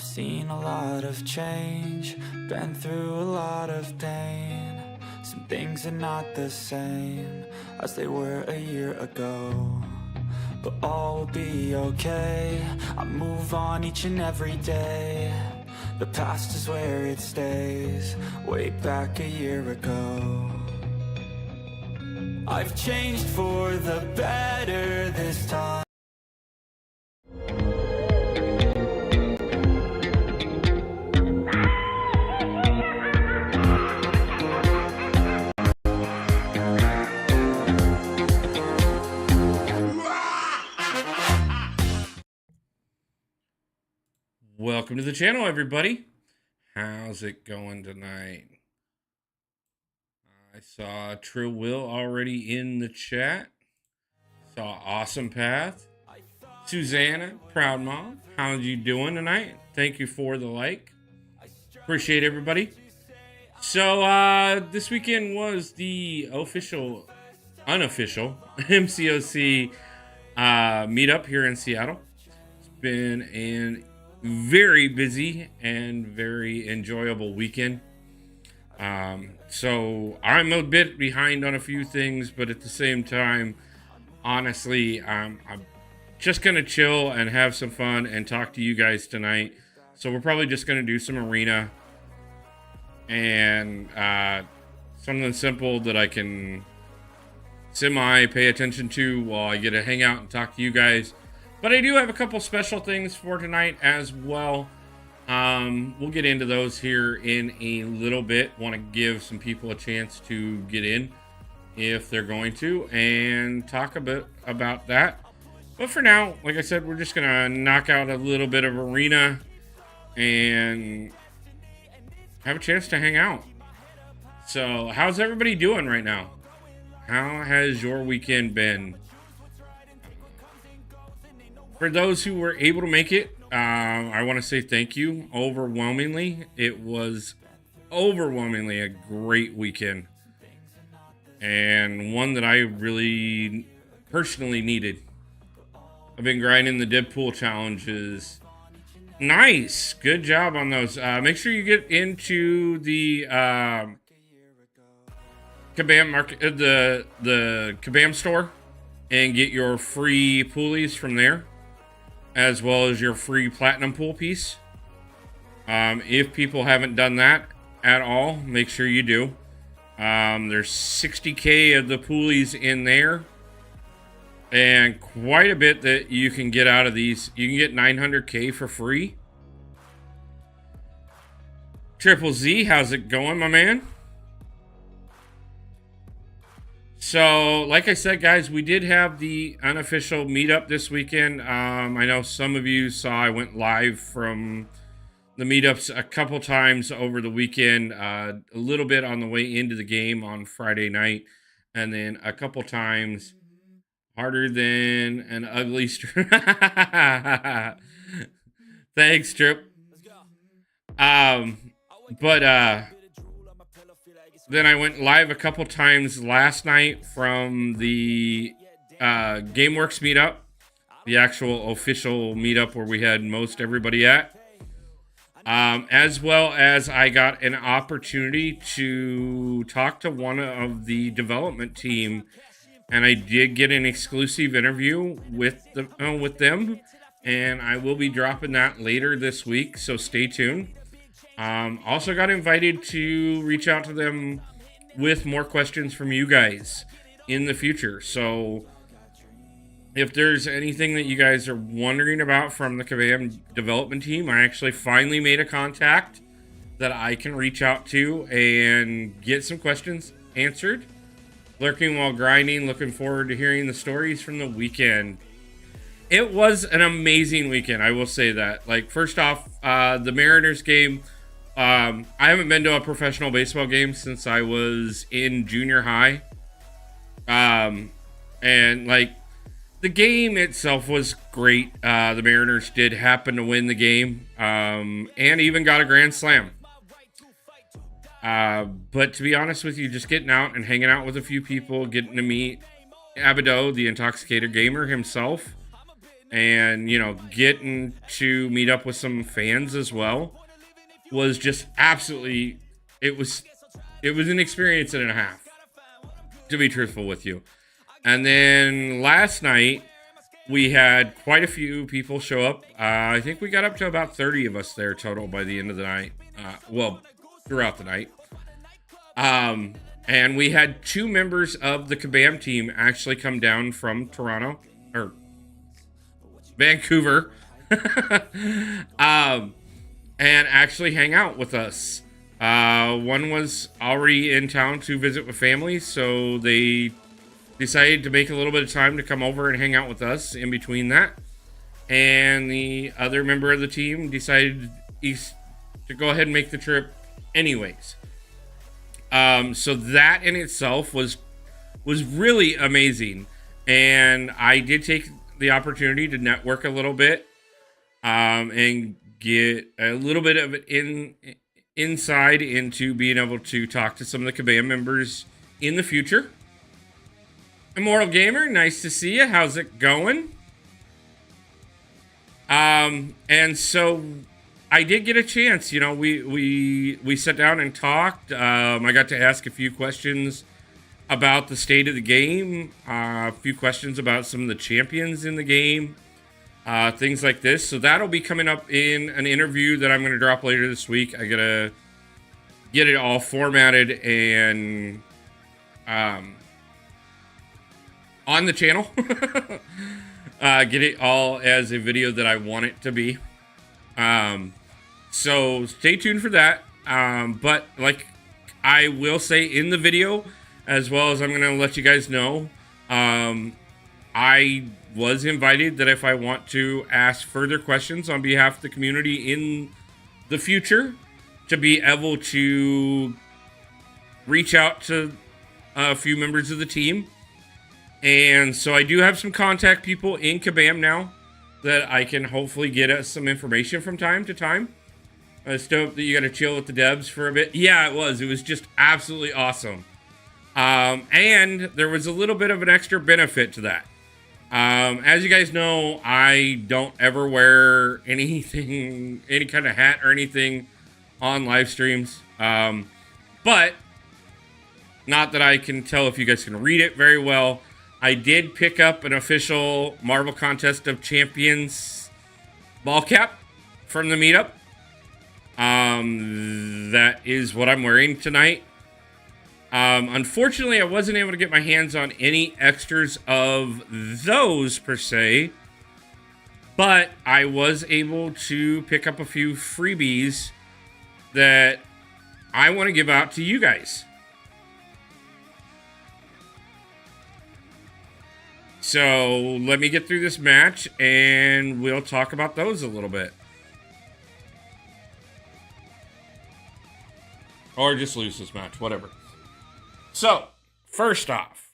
I've seen a lot of change, been through a lot of pain. Some things are not the same as they were a year ago, but all will be okay. I move on each and every day. The past is where it stays, way back a year ago. I've changed for the better this time. Welcome to the channel, everybody. How's it going tonight? I saw Trill Will already in the chat. Saw Awesome Path. Susanna, Proud Mom, how you doing tonight? Thank you for the like. Appreciate everybody. So this weekend was the unofficial MCOC meetup here in Seattle. It's been a very busy and very enjoyable weekend. So I'm a bit behind on a few things, but at the same time, honestly, I'm just gonna chill and have some fun and talk to you guys tonight. So we're probably just gonna do some arena and something simple that I can semi pay attention to while I get to hang out and talk to you guys. But I do have a couple special things for tonight as well. We'll get into those here in a little bit. Want to give some people a chance to get in if they're going to and talk a bit about that. But for now, like I said, we're just going to knock out a little bit of arena and have a chance to hang out. So how's everybody doing right now? How has your weekend been? For those who were able to make it, I want to say thank you. Overwhelmingly, it was overwhelmingly a great weekend. And one that I really personally needed. I've been grinding the Deadpool challenges. Nice. Good job on those. Make sure you get into the Kabam market, the Kabam store, and get your free poolies from there, as well as your free platinum pool piece. If people haven't done that at all, make sure you do. There's 60k of the poolies in there, and quite a bit that you can get out of these. You can get 900k for free. Triple Z, how's it going, my man? So, like I said, guys, we did have the unofficial meetup this weekend. I know some of you saw I went live from the meetups a couple times over the weekend, a little bit on the way into the game on Friday night, and then a couple times harder than an ugly strip. Thanks, Trip. Then I went live a couple times last night from the GameWorks meetup, the actual official meetup where we had most everybody at. As well as I got an opportunity to talk to one of the development team, and I did get an exclusive interview with them, and I will be dropping that later this week, so stay tuned. Also got invited to reach out to them with more questions from you guys in the future. So if there's anything that you guys are wondering about from the Kabam development team, I actually finally made a contact that I can reach out to and get some questions answered. Lurking while grinding, looking forward to hearing the stories from the weekend. It was an amazing weekend, I will say that. Like, first off, the Mariners game, I haven't been to a professional baseball game since I was in junior high. And like, the game itself was great. The Mariners did happen to win the game, and even got a grand slam. But to be honest with you, just getting out and hanging out with a few people, getting to meet Abido, the Intoxicator Gamer himself, and, you know, getting to meet up with some fans as well, was just absolutely, it was an experience and a half, to be truthful with you. And then last night, we had quite a few people show up. I think we got up to about 30 of us there total by the end of the night. Throughout the night. And we had 2 members of the Kabam team actually come down from Toronto, or Vancouver, and actually hang out with us. One was already in town to visit with family, so they decided to make a little bit of time to come over and hang out with us in between that. And the other member of the team decided east to go ahead and make the trip anyways. So that in itself was really amazing, and I did take the opportunity to network a little bit, and get a little bit of insight into being able to talk to some of the Kabam members in the future. Immortal Gamer, nice to see you. How's it going? And so I did get a chance, we sat down and talked. I got to ask a few questions about the state of the game, a few questions about some of the champions in the game, things like this. So that'll be coming up in an interview that I'm going to drop later this week. I gotta get it all formatted and on the channel. Get it all as a video that I want it to be. So stay tuned for that. But like I will say in the video, as well as I'm going to let you guys know, I was invited that if I want to ask further questions on behalf of the community in the future, to be able to reach out to a few members of the team. And so I do have some contact people in Kabam now that I can hopefully get us some information from time to time. It's dope that you got to chill with the devs for a bit. Yeah, it was just absolutely awesome. And there was a little bit of an extra benefit to that. As you guys know, I don't ever wear anything, any kind of hat or anything on live streams. But not that I can tell if you guys can read it very well. I did pick up an official Marvel Contest of Champions ball cap from the meetup. That is what I'm wearing tonight. Unfortunately, I wasn't able to get my hands on any extras of those per se, but I was able to pick up a few freebies that I want to give out to you guys. So let me get through this match and we'll talk about those a little bit. Or just lose this match, whatever. So, first off,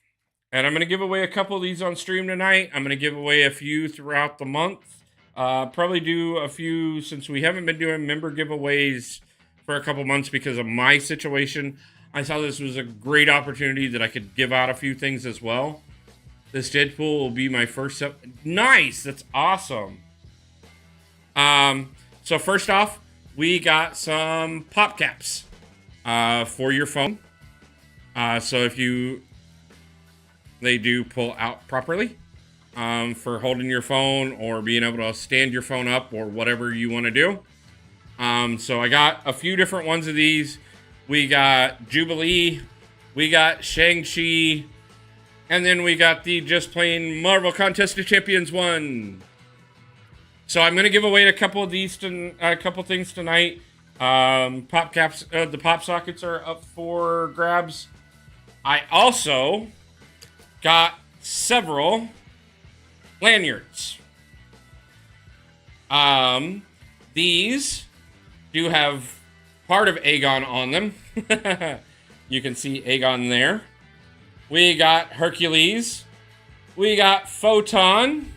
and I'm going to give away a couple of these on stream tonight. I'm going to give away a few throughout the month. Probably do a few since we haven't been doing member giveaways for a couple months because of my situation. I thought this was a great opportunity that I could give out a few things as well. This Deadpool will be my first step. Nice! That's awesome. So first off, we got some pop caps for your phone. So if they do pull out properly for holding your phone or being able to stand your phone up or whatever you want to do. So I got a few different ones of these. We got Jubilee, we got Shang-Chi, and then we got the just plain Marvel Contest of Champions one. So I'm going to give away a couple of these, a couple things tonight. Pop caps, the pop sockets are up for grabs. I also got several lanyards. These do have part of Aegon on them. You can see Aegon there. We got Hercules. We got Photon.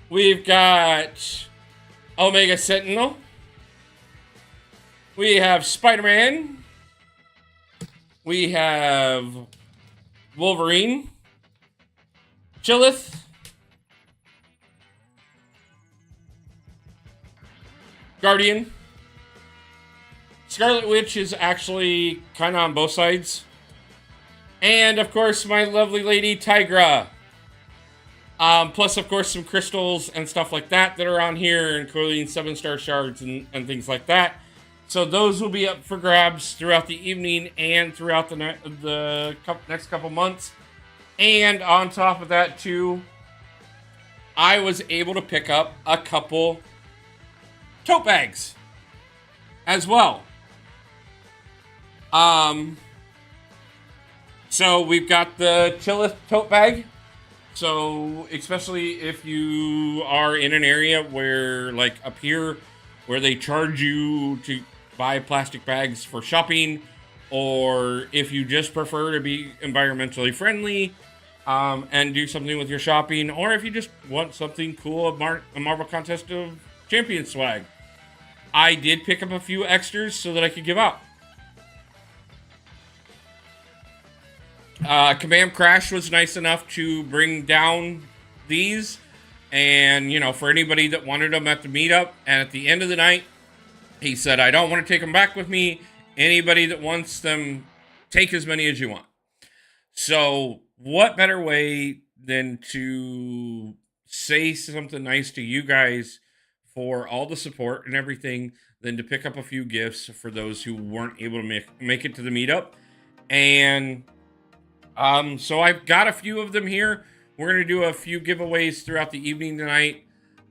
We've got Omega Sentinel. We have Spider-Man. We have Wolverine. Chillith. Guardian. Scarlet Witch is actually kind of on both sides. And, of course, my lovely lady, Tigra. Plus, of course, some crystals and stuff like that are on here, including 7-star shards and things like that. So those will be up for grabs throughout the evening and throughout the next couple months. And on top of that, too, I was able to pick up a couple tote bags as well. So we've got the Chillith tote bag. So especially if you are in an area where, like up here, where they charge you to buy plastic bags for shopping, or if you just prefer to be environmentally friendly and do something with your shopping, or if you just want something cool, a Marvel Contest of Champions swag. I did pick up a few extras so that I could give out. Command Crash was nice enough to bring down these, and you know, for anybody that wanted them at the meetup, and at the end of the night, he said, I don't want to take them back with me. Anybody that wants them, take as many as you want. So what better way than to say something nice to you guys for all the support and everything than to pick up a few gifts for those who weren't able to make it to the meetup. And so I've got a few of them here. We're going to do a few giveaways throughout the evening tonight.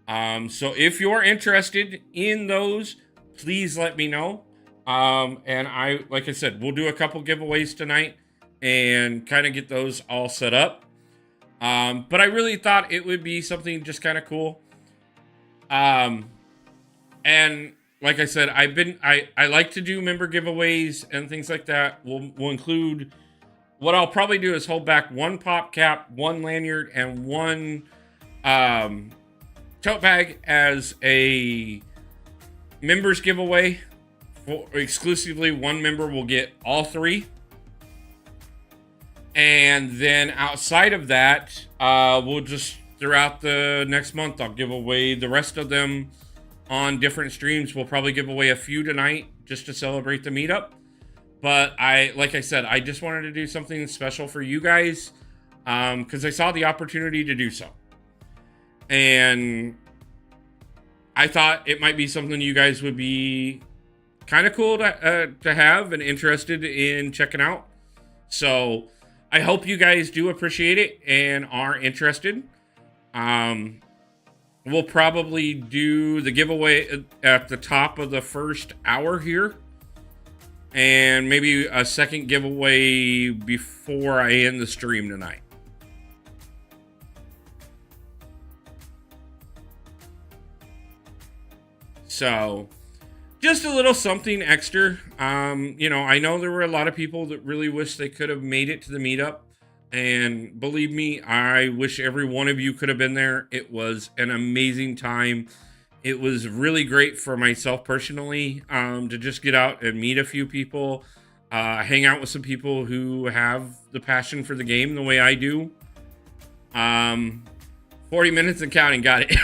So if you're interested in those, please let me know. And like I said, we'll do a couple giveaways tonight and kind of get those all set up. But I really thought it would be something just kind of cool. And like I said, I like to do member giveaways and things like that. We'll include, what I'll probably do is hold back one pop cap, one lanyard, and one tote bag as a members giveaway. Exclusively one member will get all three. And then outside of that, we'll just, throughout the next month, I'll give away the rest of them on different streams. We'll probably give away a few tonight just to celebrate the meetup. But like I said, I just wanted to do something special for you guys because I saw the opportunity to do so. And I thought it might be something you guys would be kind of cool to have and interested in checking out. So I hope you guys do appreciate it and are interested. We'll probably do the giveaway at the top of the first hour here, and maybe a second giveaway before I end the stream tonight. So just a little something extra. You know, I know there were a lot of people that really wish they could have made it to the meetup. And believe me, I wish every one of you could have been there. It was an amazing time. It was really great for myself personally to just get out and meet a few people, hang out with some people who have the passion for the game the way I do. 40 minutes and counting, got it.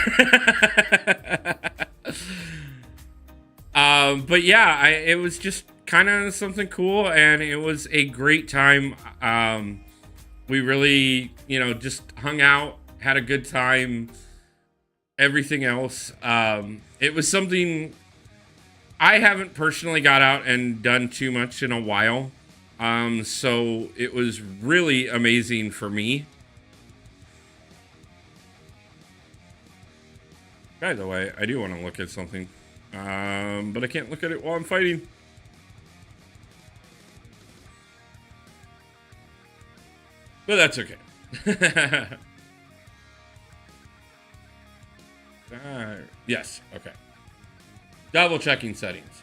But yeah, it was just kind of something cool, and it was a great time. We really, you know, just hung out, had a good time, everything else. It was something I haven't personally got out and done too much in a while. So it was really amazing for me. By the way, I do want to look at something, but I can't look at it while I'm fighting. But that's okay. Yes, okay. Double checking settings.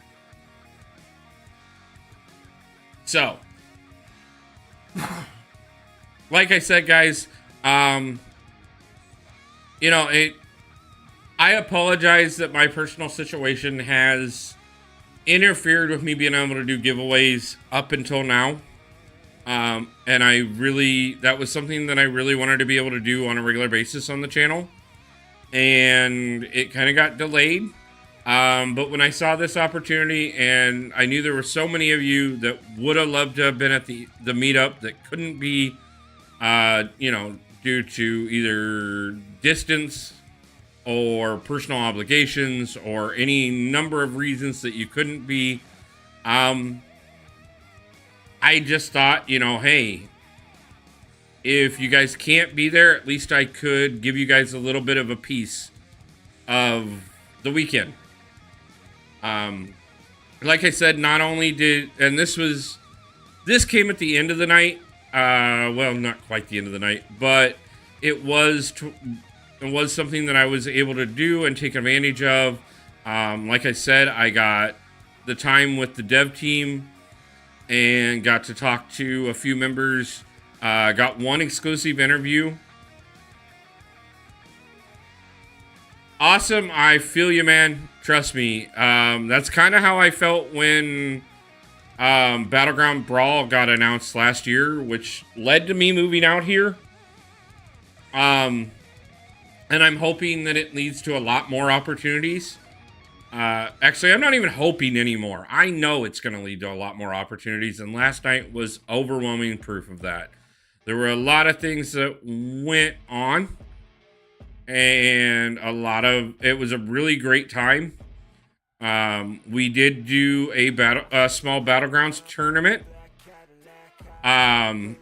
So, like I said, guys, you know, I apologize that my personal situation has interfered with me being able to do giveaways up until now. And that was something that I really wanted to be able to do on a regular basis on the channel. And it kind of got delayed. But when I saw this opportunity, and I knew there were so many of you that would have loved to have been at the meetup that couldn't be, you know, due to either distance or personal obligations or any number of reasons that you couldn't be, I just thought, you know, hey, if you guys can't be there, at least I could give you guys a little bit of a piece of the weekend. Like I said, not only this came at the end of the night. Well, not quite the end of the night, but it was something that I was able to do and take advantage of. Like I said, I got the time with the dev team and got to talk to a few members. Got one exclusive interview. Awesome. I feel you, man. Trust me. That's kind of how I felt when Battleground Brawl got announced last year, which led to me moving out here. And I'm hoping that it leads to a lot more opportunities. Actually, I'm not even hoping anymore. I know it's going to lead to a lot more opportunities, and last night was overwhelming proof of that. There were a lot of things that went on, and it was a really great time. We did do a small Battlegrounds tournament. And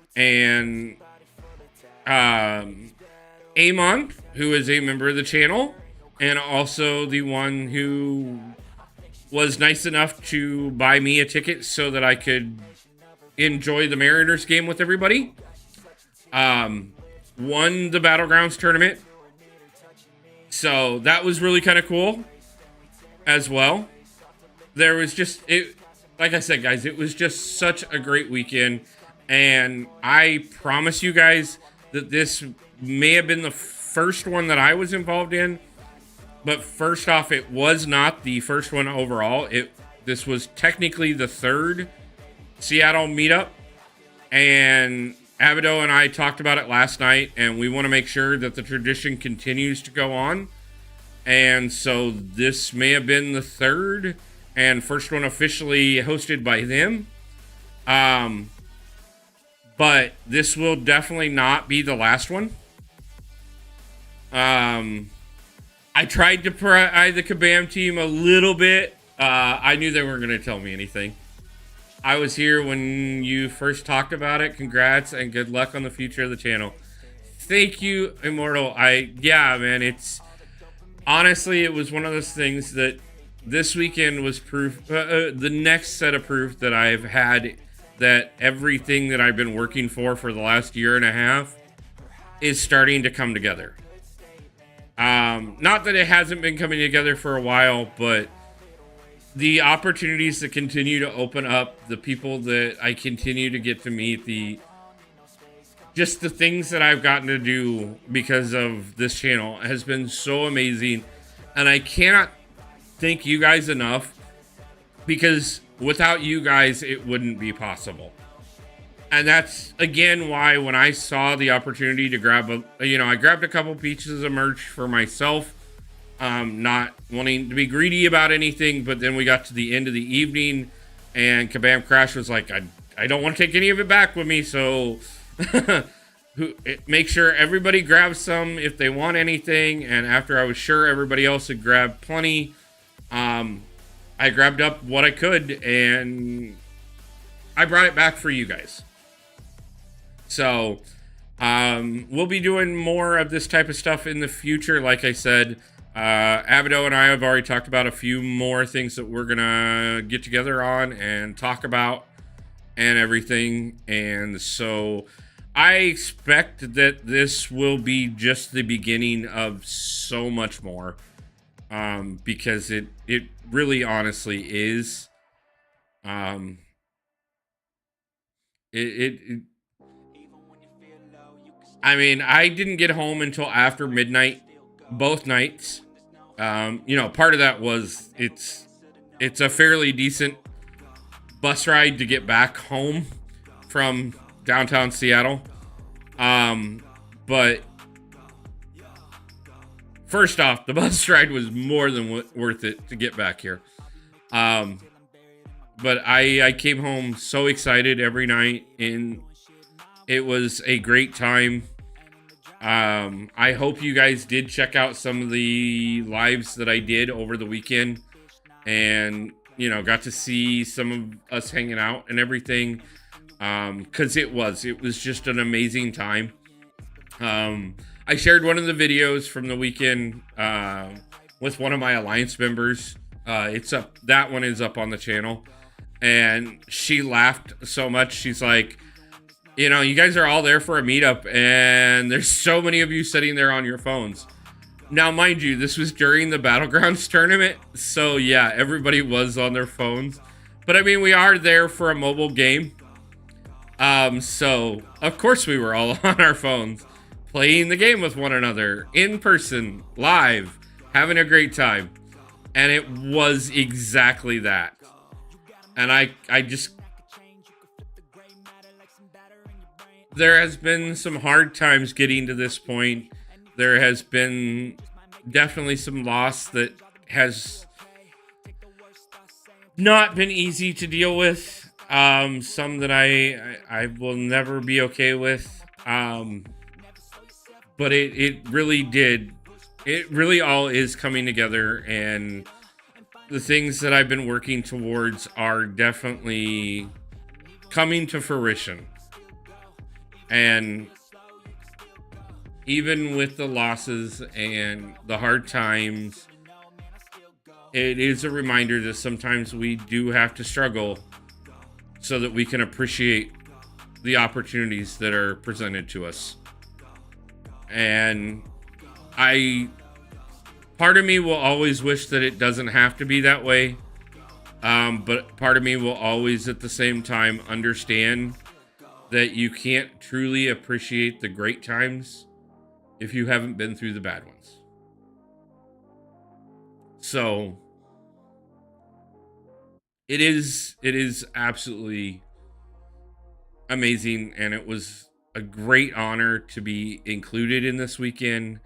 Amon, who is a member of the channel, and also the one who was nice enough to buy me a ticket so that I could enjoy the Mariners game with everybody, won the Battlegrounds tournament. So that was really kind of cool as well. There was like I said, guys, it was just such a great weekend. And I promise you guys that this may have been the first one that I was involved in. But first off, it was not the first one overall. This was technically the third Seattle Meetup. And Abido and I talked about it last night, and we want to make sure that the tradition continues to go on. And so this may have been the third and first one officially hosted by them. But this will definitely not be the last one. I tried to pry the Kabam team a little bit. I knew they weren't going to tell me anything. I was here when you first talked about it. Congrats and good luck on the future of the channel. Thank you, Immortal. Yeah, man, honestly, it was one of those things that this weekend was proof, the next set of proof that I've had that everything that I've been working for the last year and a half is starting to come together. Not that it hasn't been coming together for a while, but the opportunities that continue to open up, the people that I continue to get to meet, just the things that I've gotten to do because of this channel has been so amazing. And I cannot thank you guys enough, because without you guys, it wouldn't be possible. And that's, again, why when I saw the opportunity to I grabbed a couple pieces of merch for myself, not wanting to be greedy about anything, but then we got to the end of the evening, and Kabam Crash was like, I don't want to take any of it back with me, so make sure everybody grabs some if they want anything. And after I was sure everybody else had grabbed plenty, I grabbed up what I could, and I brought it back for you guys. So, we'll be doing more of this type of stuff in the future. Like I said, Abido and I have already talked about a few more things that we're gonna get together on and talk about and everything. And so I expect that this will be just the beginning of so much more, because it really honestly is. I mean, I didn't get home until after midnight, both nights. Part of that was it's a fairly decent bus ride to get back home from downtown Seattle. But first off, the bus ride was more than worth it to get back here. But I came home so excited every night, and it was a great time. I hope you guys did check out some of the lives that I did over the weekend, and got to see some of us hanging out and everything, because it was just an amazing time. I shared one of the videos from the weekend with one of my Alliance members. That one is up on the channel, and she laughed so much. She's like, you guys are all there for a meetup, and there's so many of you sitting there on your phones. Now, mind you, this was during the Battlegrounds tournament, so yeah, everybody was on their phones. But I mean, we are there for a mobile game. So of course we were all on our phones, playing the game with one another, in person, live, having a great time. And it was exactly that. And I just... There has been some hard times getting to this point. There has been definitely some loss that has not been easy to deal with. Some that I will never be okay with. But it really did. It really all is coming together, and the things that I've been working towards are definitely coming to fruition. And even with the losses and the hard times, it is a reminder that sometimes we do have to struggle so that we can appreciate the opportunities that are presented to us. And part of me will always wish that it doesn't have to be that way. But part of me will always at the same time understand that you can't truly appreciate the great times if you haven't been through the bad ones. So it is absolutely amazing, and it was a great honor to be included in this weekend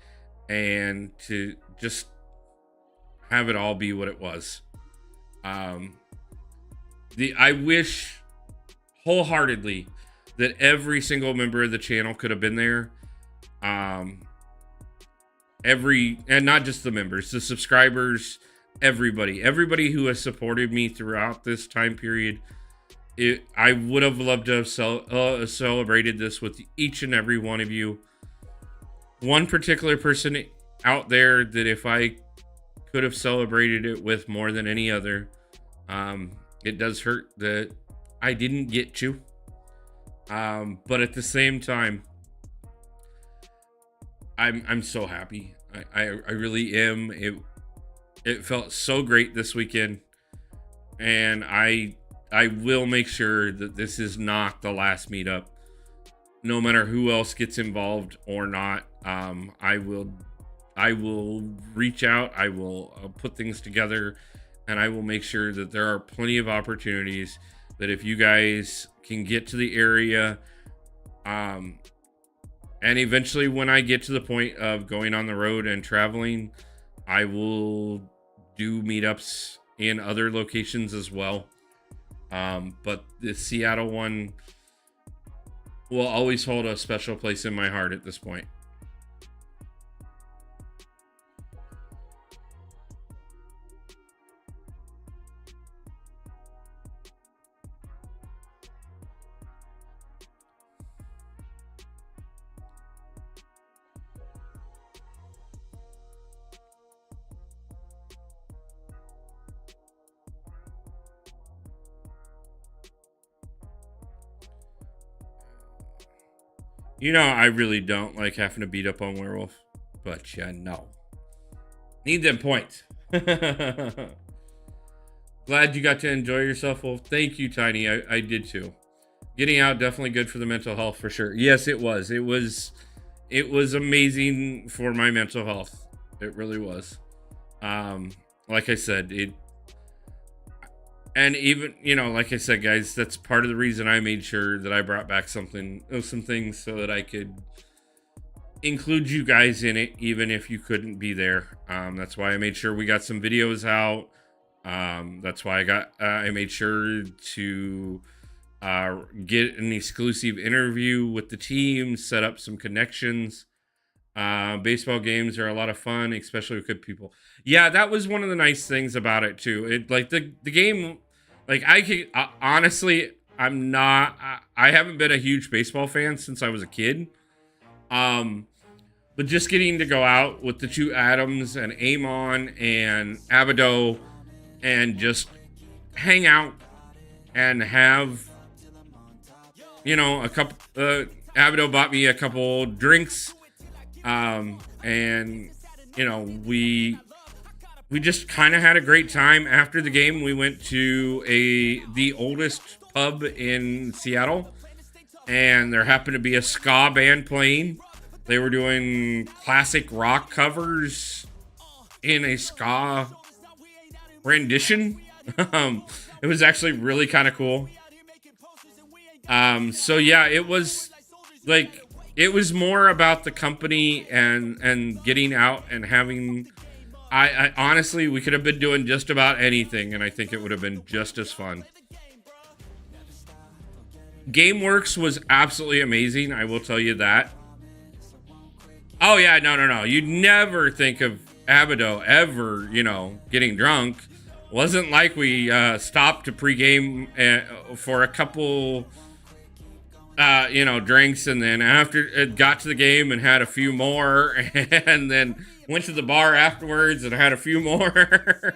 and to just have it all be what it was. I wish wholeheartedly that every single member of the channel could have been there. And not just the members, the subscribers, everybody who has supported me throughout this time period. I would have loved to have celebrated this with each and every one of you. One particular person out there that if I could have celebrated it with more than any other, it does hurt that I didn't get to. But at the same time, I'm so happy. I really am. It felt so great this weekend, and I will make sure that this is not the last meetup. No matter who else gets involved or not, I will reach out. I will put things together, and I will make sure that there are plenty of opportunities that if you guys can get to the area, and eventually when I get to the point of going on the road and traveling, I will do meetups in other locations as well. But the Seattle one will always hold a special place in my heart at this point. You know, I really don't like having to beat up on Werewolf, but yeah, no. Need them points. Glad you got to enjoy yourself. Well, thank you, Tiny. I did too. Getting out, definitely good for the mental health for sure. Yes, it was. It was amazing for my mental health. It really was. Like I said, and even, you know, like I said, guys, that's part of the reason I made sure that I brought back some things so that I could include you guys in it, even if you couldn't be there. That's why I made sure we got some videos out. That's why I made sure to get an exclusive interview with the team, set up some connections. Baseball games are a lot of fun, especially with good people. Yeah, that was one of the nice things about it too. It like the game, like honestly, I haven't been a huge baseball fan since I was a kid. But just getting to go out with the two Adams and Amon and Abido and just hang out and have, you know, a couple, Abido bought me a couple drinks, and you know, we just kind of had a great time. After the game, we went to the oldest pub in Seattle, and there happened to be a ska band playing. They were doing classic rock covers in a ska rendition. It was actually really kind of cool. So yeah, it was like, it was more about the company and getting out and having. I honestly, we could have been doing just about anything, and I think it would have been just as fun. GameWorks was absolutely amazing. I will tell you that. Oh yeah, no. You'd never think of Abido ever, getting drunk. Wasn't like we stopped to pregame for a couple, drinks, and then after it got to the game and had a few more, and then went to the bar afterwards and had a few more.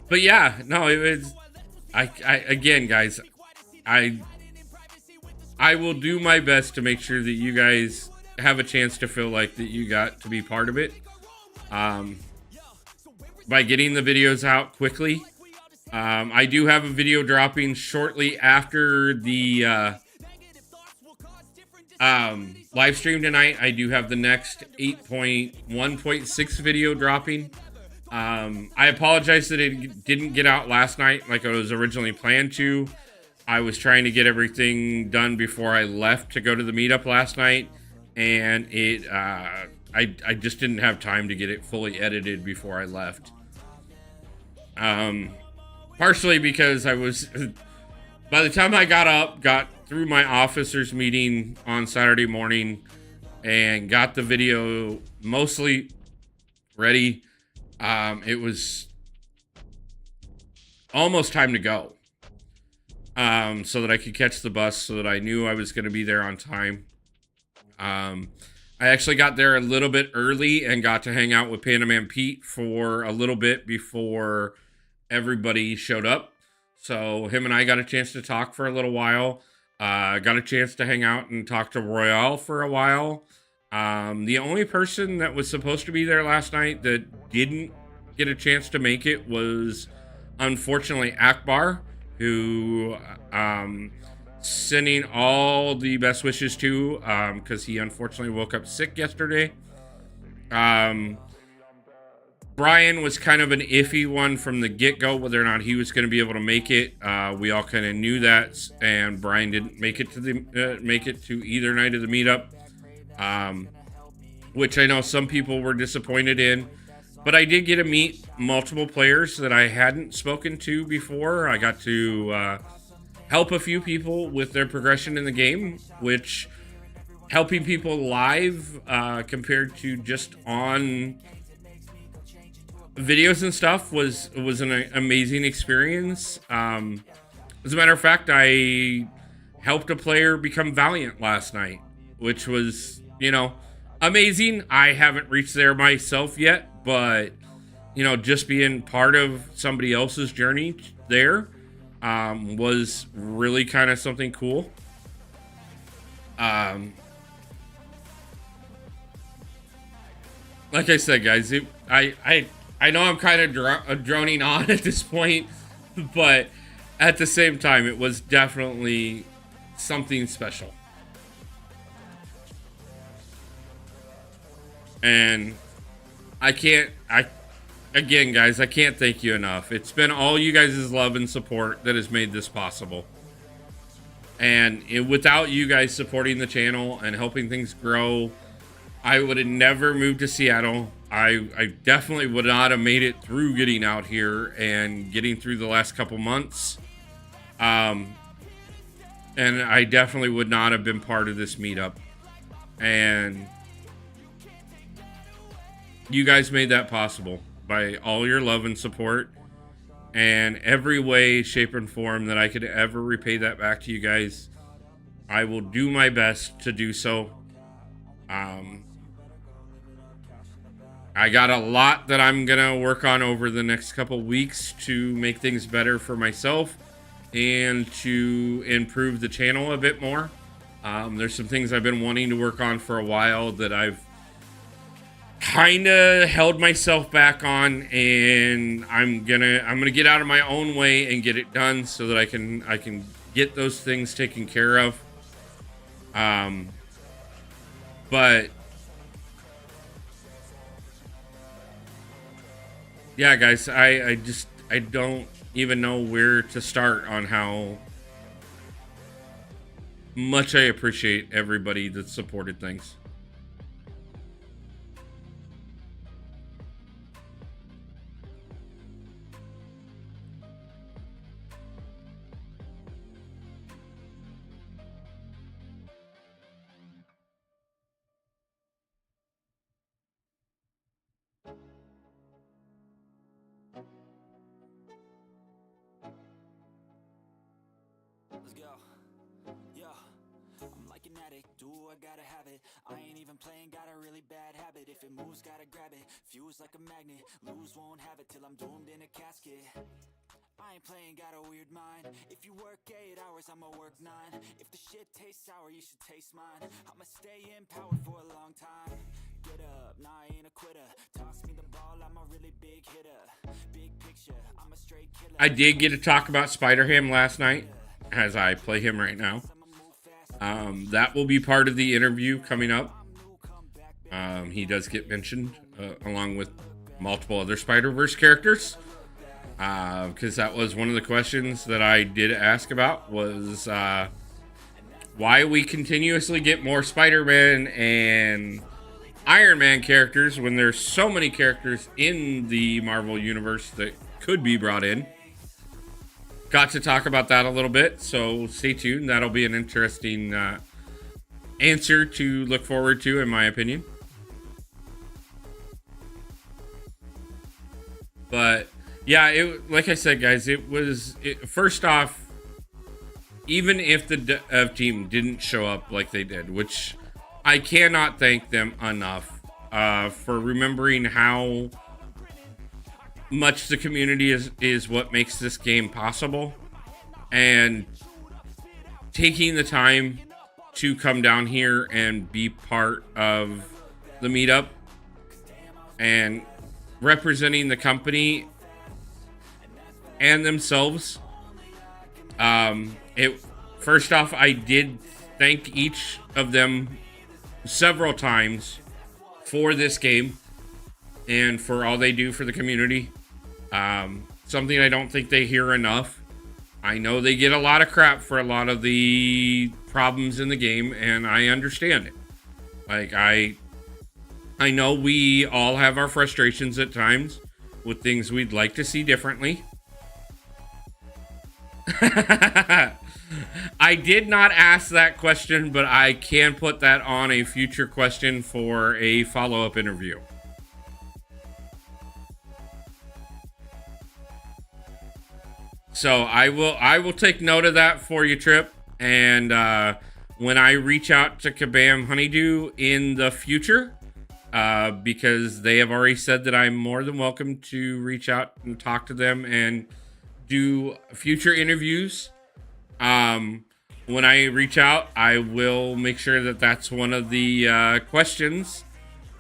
But yeah, no, it was. Again, guys, I will do my best to make sure that you guys have a chance to feel like that you got to be part of it. By getting the videos out quickly. I do have a video dropping shortly after the live stream tonight. I do have the next 8.1.6 video dropping. I apologize that it didn't get out last night like I was originally planned to. I was trying to get everything done before I left to go to the meetup last night, and I just didn't have time to get it fully edited before I left. Partially because I was, by the time I got through my officers meeting on Saturday morning and got the video mostly ready, it was almost time to go. So that I could catch the bus, so that I knew I was going to be there on time. I actually got there a little bit early and got to hang out with Panda Man Pete for a little bit before everybody showed up. So him and I got a chance to talk for a little while. Got a chance to hang out and talk to Royale for a while. The only person that was supposed to be there last night that didn't get a chance to make it was, unfortunately, Akbar, who sending all the best wishes to, because he unfortunately woke up sick yesterday. Brian was kind of an iffy one from the get-go, whether or not he was going to be able to make it. We all kind of knew that, and Brian didn't make it to either night of the meetup, which I know some people were disappointed in. But I did get to meet multiple players that I hadn't spoken to before. I got to help a few people with their progression in the game, which helping people live compared to just on videos and stuff was an amazing experience. As a matter of fact, I helped a player become Valiant last night, which was, amazing. I haven't reached there myself yet, but, just being part of somebody else's journey there was really kind of something cool. Like I said, guys, I know I'm kind of droning on at this point, but at the same time, it was definitely something special. And again, guys, I can't thank you enough. It's been all you guys' love and support that has made this possible. And without you guys supporting the channel and helping things grow, I would have never moved to Seattle. I definitely would not have made it through getting out here and getting through the last couple months. And I definitely would not have been part of this meetup. And you guys made that possible by all your love and support. And every way, shape, and form that I could ever repay that back to you guys, I will do my best to do so. I got a lot that I'm going to work on over the next couple weeks to make things better for myself and to improve the channel a bit more. There's some things I've been wanting to work on for a while that I've kind of held myself back on, and I'm gonna get out of my own way and get it done so that I can get those things taken care of. But yeah, guys, I don't even know where to start on how much I appreciate everybody that supported things. Let's go. Yo, I'm like an addict, do I gotta have it. I ain't even playing, got a really bad habit. If it moves, gotta grab it, fuse like a magnet. Lose, won't have it till I'm doomed in a casket. I ain't playing, got a weird mind. If you work 8 hours, I'ma work 9. If the shit tastes sour, you should taste mine. I'ma stay in power for a long time. Get up, nah, I ain't a quitter. Toss me the ball, I'm a really big hitter. Big picture, I'm a straight killer. I did get to talk about Spider-Ham last night, as I play him right now. That will be part of the interview coming up. He does get mentioned along with multiple other Spider-Verse characters, because that was one of the questions that I did ask about, was why we continuously get more Spider-Man and Iron Man characters when there's so many characters in the Marvel Universe that could be brought in. Got to talk about that a little bit, so stay tuned. That'll be an interesting answer to look forward to, in my opinion. But yeah, like I said, guys, first off, even if the dev team didn't show up like they did, which I cannot thank them enough for remembering how much the community is what makes this game possible, and taking the time to come down here and be part of the meetup and representing the company and themselves. First off, I did thank each of them several times for this game and for all they do for the community. Something I don't think they hear enough. I know they get a lot of crap for a lot of the problems in the game, and I understand it. Like, I know we all have our frustrations at times with things we'd like to see differently. I did not ask that question, but I can put that on a future question for a follow-up interview. So I will take note of that for you, Trip. And when I reach out to Kabam Honeydew in the future, because they have already said that I'm more than welcome to reach out and talk to them and do future interviews. When I reach out, I will make sure that that's one of the questions.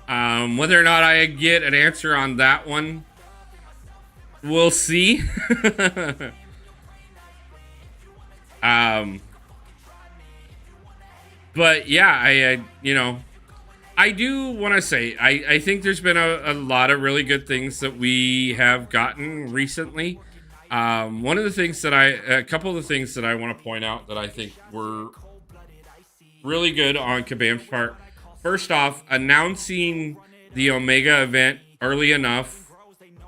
Whether or not I get an answer on that one, we'll see. But yeah, I do want to say, I think there's been a lot of really good things that we have gotten recently. One of the things a couple of the things that I want to point out that I think were really good on Kabam's part. First off, announcing the Omega event early enough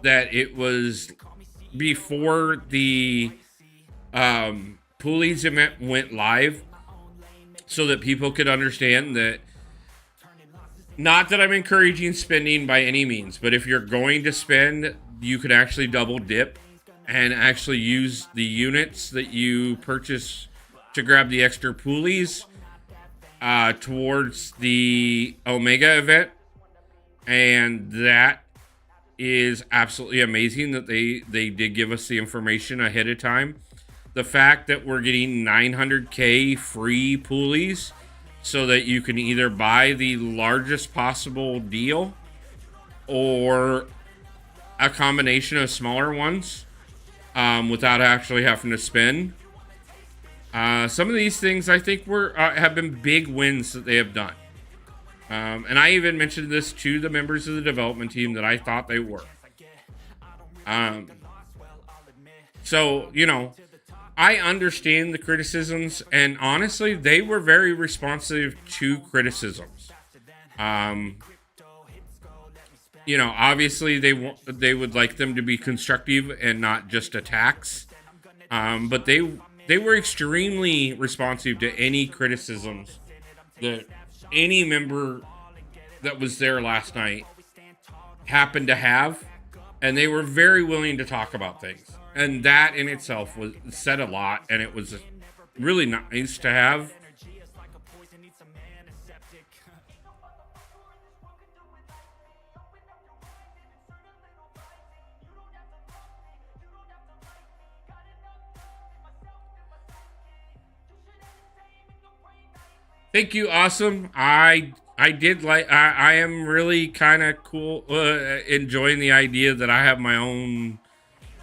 that it was before the Poolies event went live, so that people could understand that, not that I'm encouraging spending by any means, but if you're going to spend, you could actually double dip and actually use the units that you purchase to grab the extra Poolies towards the Omega event. And that is absolutely amazing that they did give us the information ahead of time. The fact that we're getting 900k free Poolies so that you can either buy the largest possible deal or a combination of smaller ones without actually having to spend. Some of these things I think have been big wins that they have done. And I even mentioned this to the members of the development team that I thought they were. So, you know, I understand the criticisms, and honestly, they were very responsive to criticisms. You know, obviously they would like them to be constructive and not just attacks. But they were extremely responsive to any criticisms that any member that was there last night happened to have, and they were very willing to talk about things. And that in itself said a lot, and it was really nice to have. Thank you, awesome. I am really kind of cool, enjoying the idea that I have my own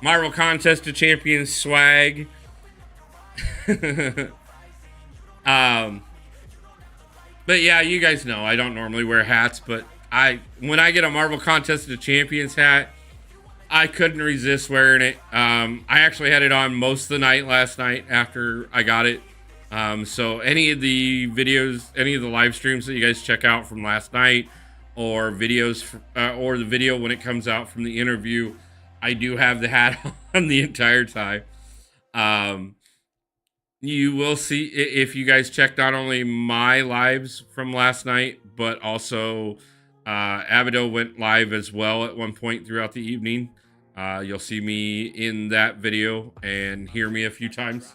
Marvel Contest of Champions swag. But yeah, you guys know I don't normally wear hats, but when I get a Marvel Contest of Champions hat, I couldn't resist wearing it. I actually had it on most of the night last night after I got it. So any of the videos, any of the live streams that you guys check out from last night, or videos, or the video when it comes out from the interview, I do have the hat on the entire time. You will see, if you guys check not only my lives from last night, but also Abido went live as well at one point throughout the evening. You'll see me in that video and hear me a few times.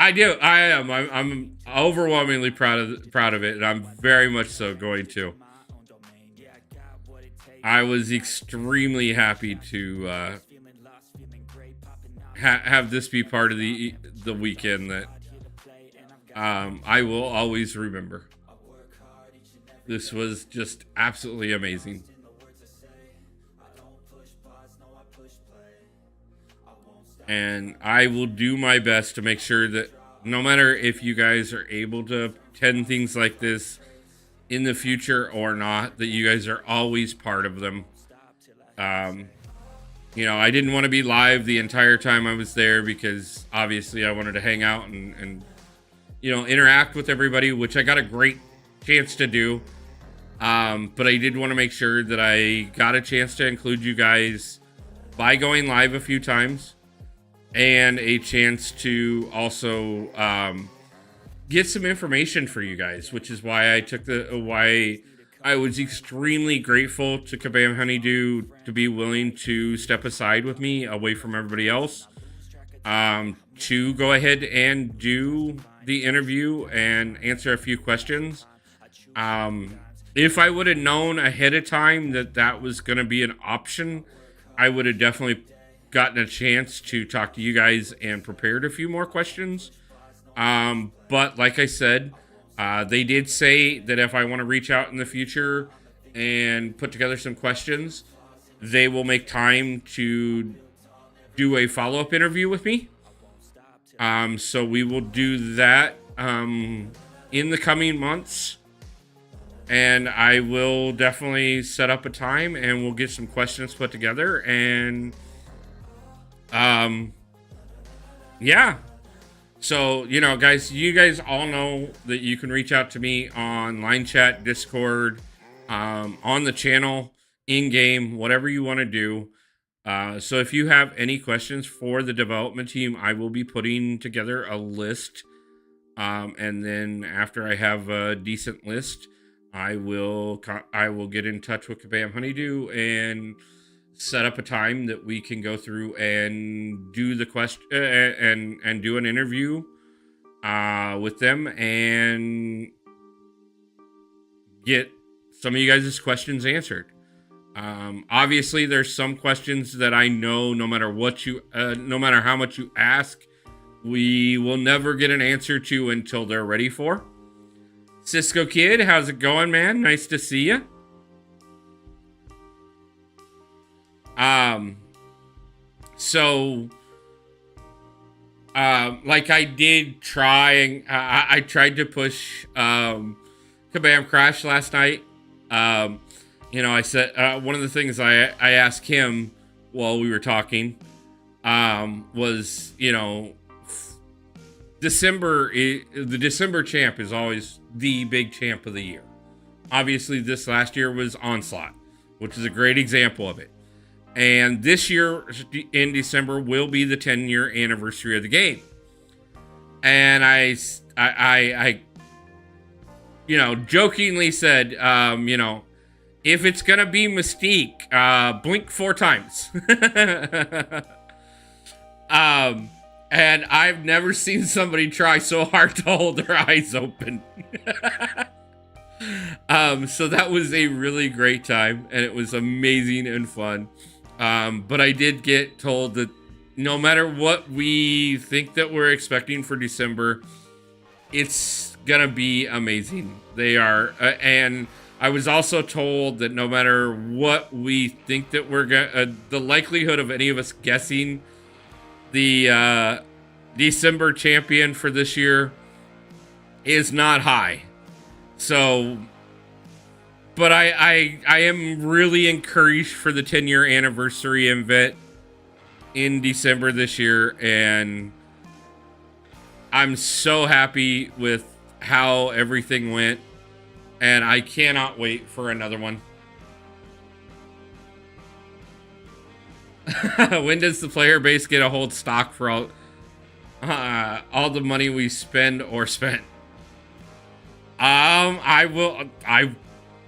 I do. I am. I'm overwhelmingly proud of it, and I'm very much so going to. I was extremely happy to have this be part of the weekend that I will always remember. This was just absolutely amazing. And I will do my best to make sure that no matter if you guys are able to attend things like this in the future or not, that you guys are always part of them. You know, I didn't want to be live the entire time I was there because obviously I wanted to hang out and you know, interact with everybody, which I got a great chance to do. But I did want to make sure that I got a chance to include you guys by going live a few times, and a chance to also get some information for you guys, which is why I was extremely grateful to Kabam Honeydew to be willing to step aside with me away from everybody else, to go ahead and do the interview and answer a few questions. If I would have known ahead of time that was going to be an option, I would have definitely gotten a chance to talk to you guys and prepared a few more questions. But like I said, they did say that if I want to reach out in the future and put together some questions, they will make time to do a follow-up interview with me. So we will do that in the coming months. And I will definitely set up a time and we'll get some questions put together, and yeah. So, you know, guys, you guys all know that you can reach out to me on line chat, Discord, on the channel, in-game, whatever you want to do. So if you have any questions for the development team, I will be putting together a list. And then after I have a decent list, I will get in touch with Kabam Honeydew and set up a time that we can go through and do the question and do an interview with them and get some of you guys' questions answered. Obviously, there's some questions that I know no matter how much you ask, we will never get an answer to until they're ready for. Cisco Kid, how's it going, man? Nice to see you. So, like I did try, and I tried to push Kabam Crash last night. I said one of the things I asked him while we were talking was, the December champ is always the big champ of the year. Obviously, this last year was Onslaught, which is a great example of it. And this year in December will be the 10-year anniversary of the game. And I jokingly said, if it's gonna be Mystique, blink 4 times. And I've never seen somebody try so hard to hold their eyes open. So that was a really great time, and it was amazing and fun. But I did get told that no matter what we think that we're expecting for December, it's gonna be amazing. They are, and I was also told that no matter what we think that we're gonna, the likelihood of any of us guessing the December champion for this year is not high. So, but I am really encouraged for the 10-year anniversary event in December this year, and I'm so happy with how everything went, and I cannot wait for another one. When does the player base get a hold stock for all the money we spend or spent? I'll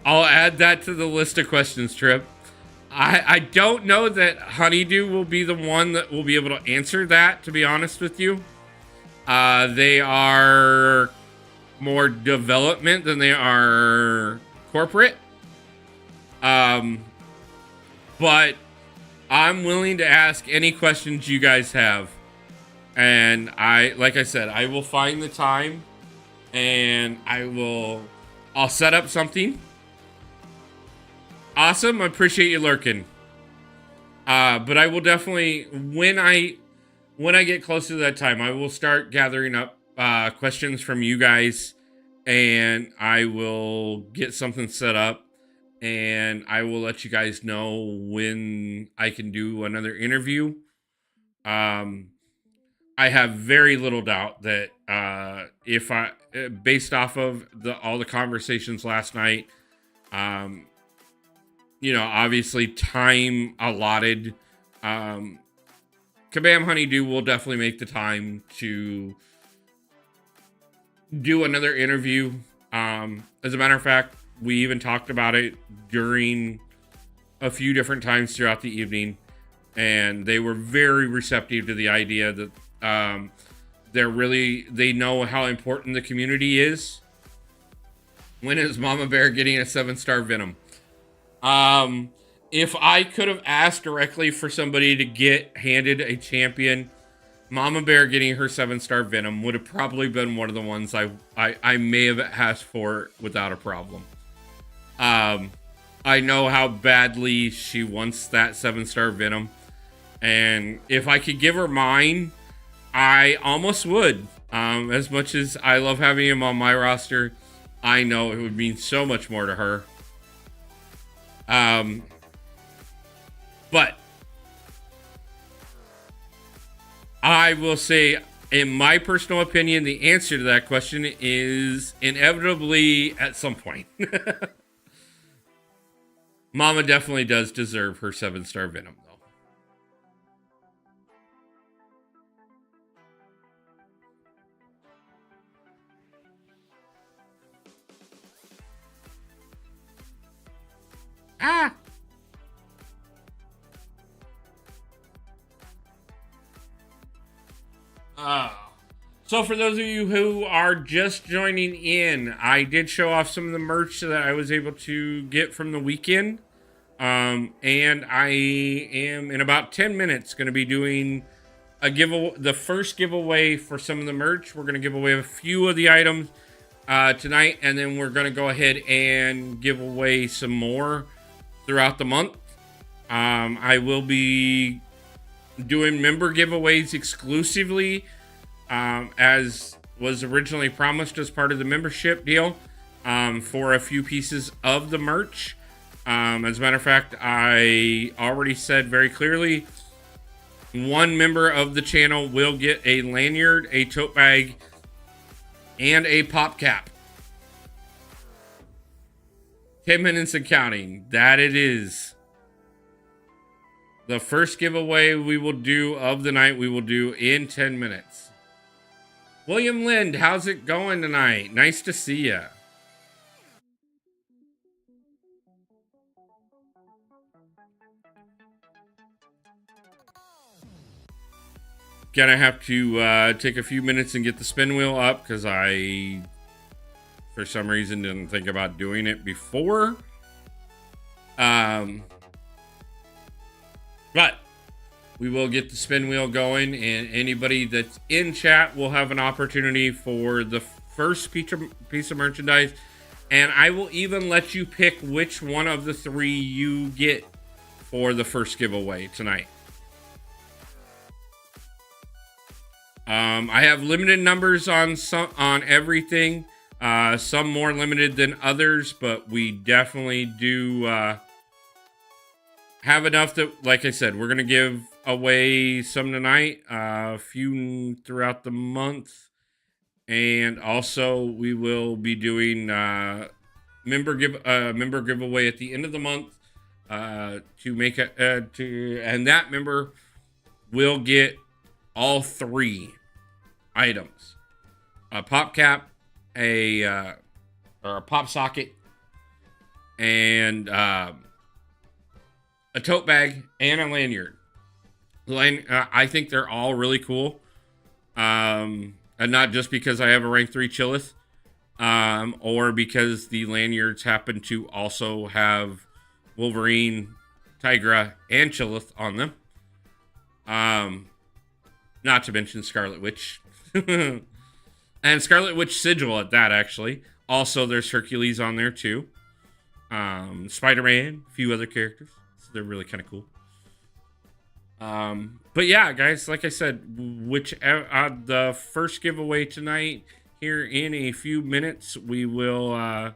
add that to the list of questions, Trip. I don't know that Honeydew will be the one that will be able to answer that, to be honest with you. They are more development than they are corporate. But I'm willing to ask any questions you guys have. And like I said, I will find the time and I'll set up something. Awesome. I appreciate you lurking. But I will definitely, when I get close to that time, I will start gathering up questions from you guys, and I will get something set up, and I will let you guys know when I can do another interview. I have very little doubt that based off of all the conversations last night, obviously time allotted, Kabam Honeydew will definitely make the time to do another interview. As a matter of fact, we even talked about it during a few different times throughout the evening, and they were very receptive to the idea that they know how important the community is. When is Mama Bear getting a 7-star Venom? If I could have asked directly for somebody to get handed a champion, Mama Bear getting her 7-star Venom would have probably been one of the ones I may have asked for without a problem. I know how badly she wants that 7-star Venom, and if I could give her mine, I almost would. As much as I love having him on my roster, I know it would mean so much more to her. But I will say, in my personal opinion, the answer to that question is inevitably at some point. Mama definitely does deserve her 7-star Venom, though. Ah! So for those of you who are just joining in, I did show off some of the merch that I was able to get from the weekend. And I am, in about 10 minutes, going to be doing the first giveaway for some of the merch. We're going to give away a few of the items tonight, and then we're going to go ahead and give away some more throughout the month. I will be doing member giveaways exclusively, as was originally promised as part of the membership deal, for a few pieces of the merch. As a matter of fact, I already said very clearly, one member of the channel will get a lanyard, a tote bag, and a pop cap. 10 minutes and counting. That it is. The first giveaway we will do of the night, we will do in 10 minutes. William Lind, how's it going tonight? Nice to see ya. Gonna have to take a few minutes and get the spin wheel up because I, for some reason, didn't think about doing it before. But we will get the spin wheel going, and anybody that's in chat will have an opportunity for the first piece of merchandise. And I will even let you pick which one of the three you get for the first giveaway tonight. I have limited numbers on everything. Some more limited than others, but we definitely do have enough that, like I said, we're going to give away some tonight, a few throughout the month. And also we will be doing member giveaway at the end of the month to make and that member will get all three items: a pop cap, or a pop socket, and a tote bag and a lanyard. I think they're all really cool, and not just because I have a rank 3 Chillith, or because the lanyards happen to also have Wolverine, Tigra, and Chillith on them. Not to mention Scarlet Witch. And Scarlet Witch Sigil at that, actually. Also, there's Hercules on there, too. Spider-Man, a few other characters. So they're really kind of cool. But yeah, guys, like I said, the first giveaway tonight, here in a few minutes, we will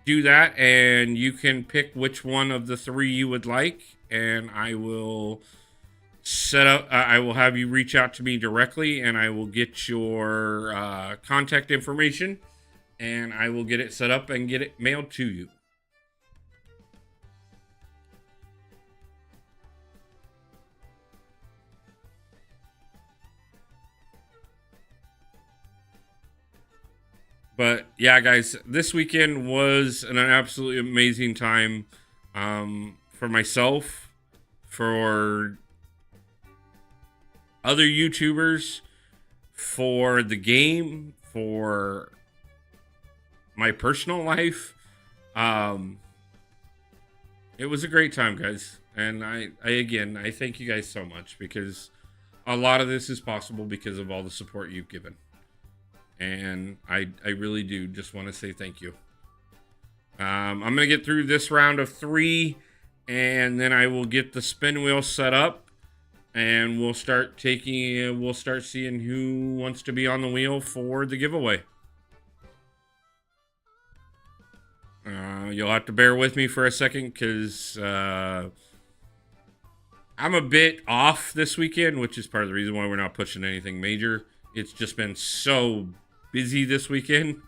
do that. And you can pick which one of the three you would like. And I will set up, I will have you reach out to me directly, and I will get your contact information, and I will get it set up and get it mailed to you. But yeah, guys, this weekend was an absolutely amazing time for myself, for other YouTubers, for the game, for my personal life. It was a great time, guys. And I thank you guys so much, because a lot of this is possible because of all the support you've given. And I really do just want to say thank you. I'm going to get through this round of 3, and then I will get the spin wheel set up. And we'll start seeing who wants to be on the wheel for the giveaway. You'll have to bear with me for a second, because I'm a bit off this weekend, which is part of the reason why we're not pushing anything major. It's just been so busy this weekend.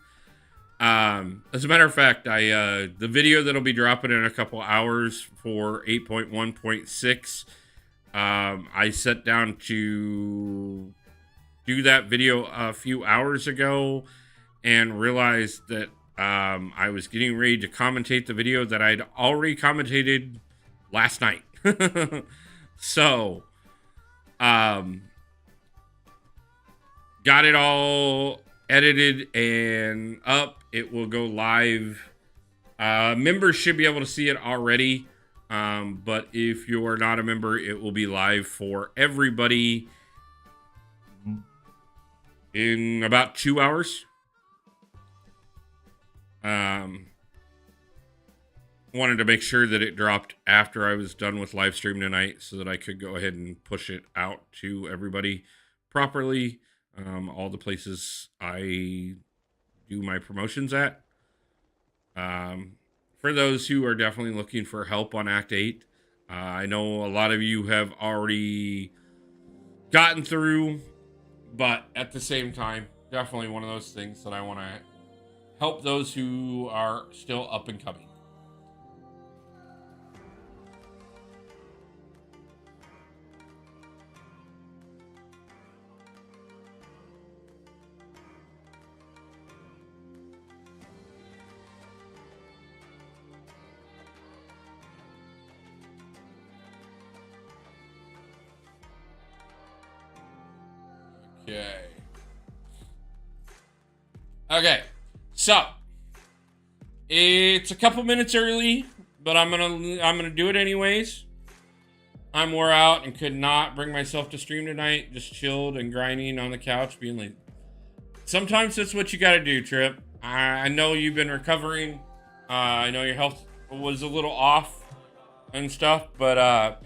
As a matter of fact, the video that'll be dropping in a couple hours for 8.1.6, I sat down to do that video a few hours ago and realized that I was getting ready to commentate the video that I'd already commentated last night. So, got it all edited and up. It will go live. Members should be able to see it already. But if you're not a member, it will be live for everybody in about 2 hours. Wanted to make sure that it dropped after I was done with live stream tonight so that I could go ahead and push it out to everybody properly. All the places I do my promotions at. For those who are definitely looking for help on Act 8, I know a lot of you have already gotten through, but at the same time, definitely one of those things that I want to help those who are still up and coming. Okay, so it's a couple minutes early, but I'm gonna do it anyways. I'm wore out and could not bring myself to stream tonight. Just chilled and grinding on the couch, being like, sometimes that's what you gotta do, Trip. I know you've been recovering. I know your health was a little off and stuff, but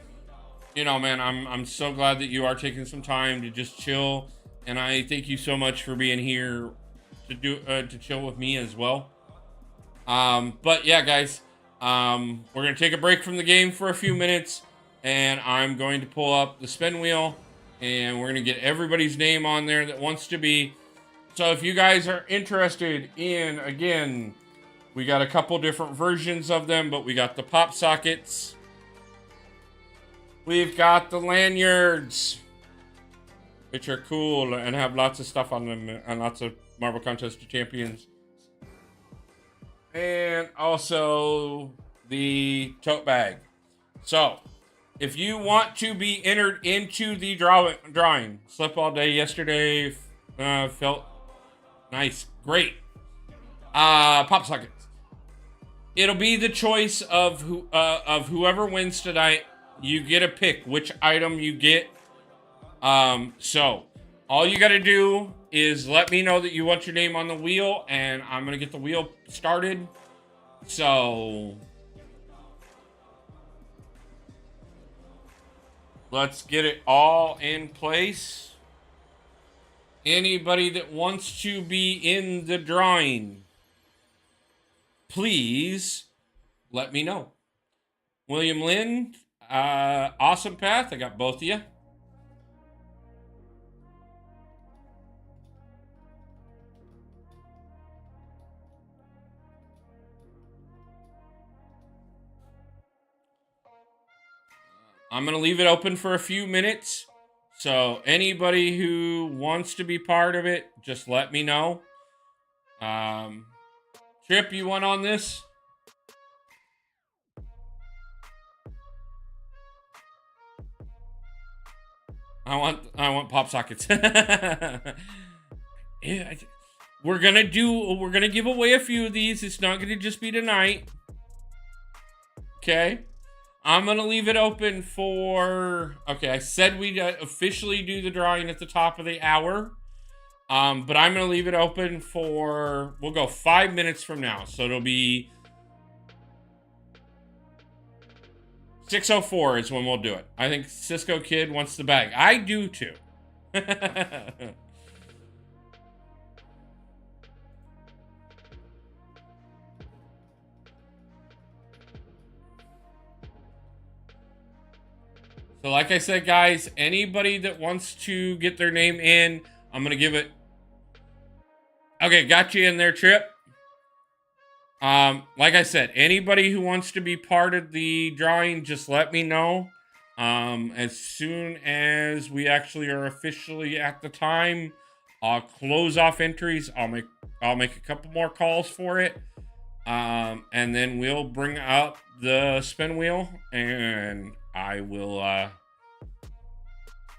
you know, man, I'm so glad that you are taking some time to just chill, and I thank you so much for being here to chill with me as well. But yeah, guys, we're gonna take a break from the game for a few minutes, and I'm going to pull up the spin wheel, and we're gonna get everybody's name on there that wants to be. So if you guys are interested in, again, we got a couple different versions of them, but we got the pop sockets. We've got the lanyards, which are cool and have lots of stuff on them and lots of Marvel Contest of Champions. And also the tote bag. So, if you want to be entered into the drawing, slept all day yesterday, felt nice, great. Pop sockets. It'll be the choice of whoever wins tonight. You get to pick which item you get. So all you got to do is let me know that you want your name on the wheel, and I'm going to get the wheel started. So let's get it all in place. Anybody that wants to be in the drawing, please let me know. William Lynn, Awesome Path, I got both of you. I'm going to leave it open for a few minutes. So anybody who wants to be part of it, just let me know. Trip, you want on this? I want pop sockets. Yeah, we're gonna give away a few of these. It's not gonna just be tonight. Okay. I'm gonna leave it open for. Okay, I said we'd officially do the drawing at the top of the hour. But I'm gonna leave it open for. We'll go 5 minutes from now, so it'll be 6:04 is when we'll do it. I think Cisco Kid wants the bag. I do too. So like I said, guys, anybody that wants to get their name in, I'm going to give it. Okay, got you in there, Trip. Like I said, anybody who wants to be part of the drawing, just let me know. As soon as we actually are officially at the time, I'll close off entries. I'll make a couple more calls for it. And then we'll bring up the spin wheel, and I will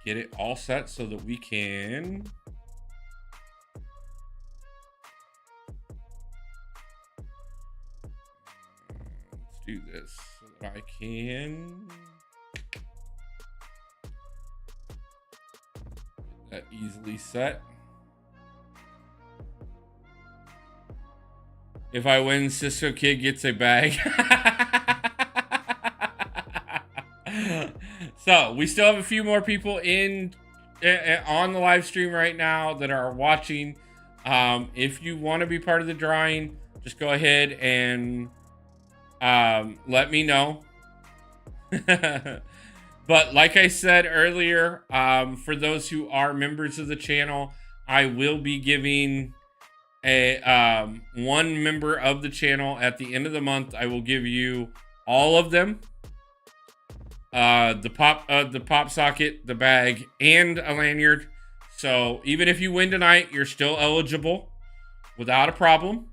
get it all set so that we can let's do this. So I can. That easily set. If I win, Cisco Kid gets a bag. So we still have a few more people in on the live stream right now that are watching. If you want to be part of the drawing, just go ahead and let me know. But like I said earlier, for those who are members of the channel, I will be giving a one member of the channel at the end of the month. I will give you all of them. The pop socket, the bag, and a lanyard. So even if you win tonight, you're still eligible without a problem.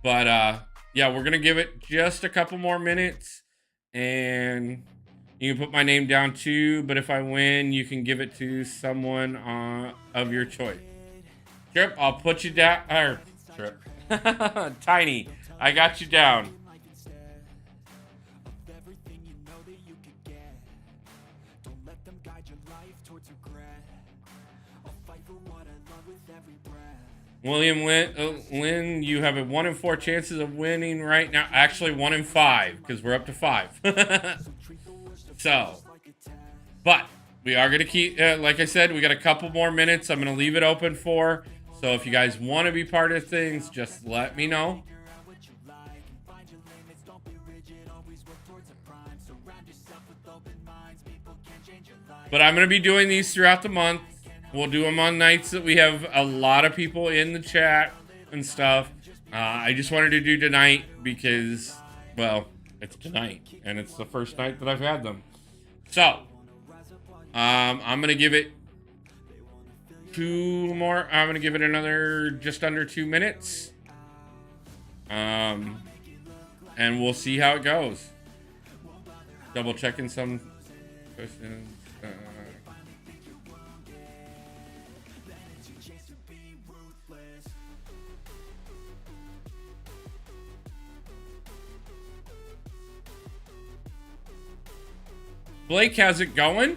But yeah, we're gonna give it just a couple more minutes, and you can put my name down too. But if I win, you can give it to someone of your choice. Trip, I'll put you down. Trip, Tiny, I got you down. William Lynn, you have a 1 in 4 chances of winning right now. Actually, 1 in 5 because we're up to 5. So, but we are going to keep, like I said, we got a couple more minutes. I'm going to leave it open for. So if you guys want to be part of things, just let me know. But I'm going to be doing these throughout the month. We'll do them on nights that we have a lot of people in the chat and stuff. I just wanted to do tonight because, well, it's tonight and it's the first night that I've had them. So, I'm going to give it I'm going to give it another just under 2 minutes. And we'll see how it goes. Double checking some questions. Blake, how's it going?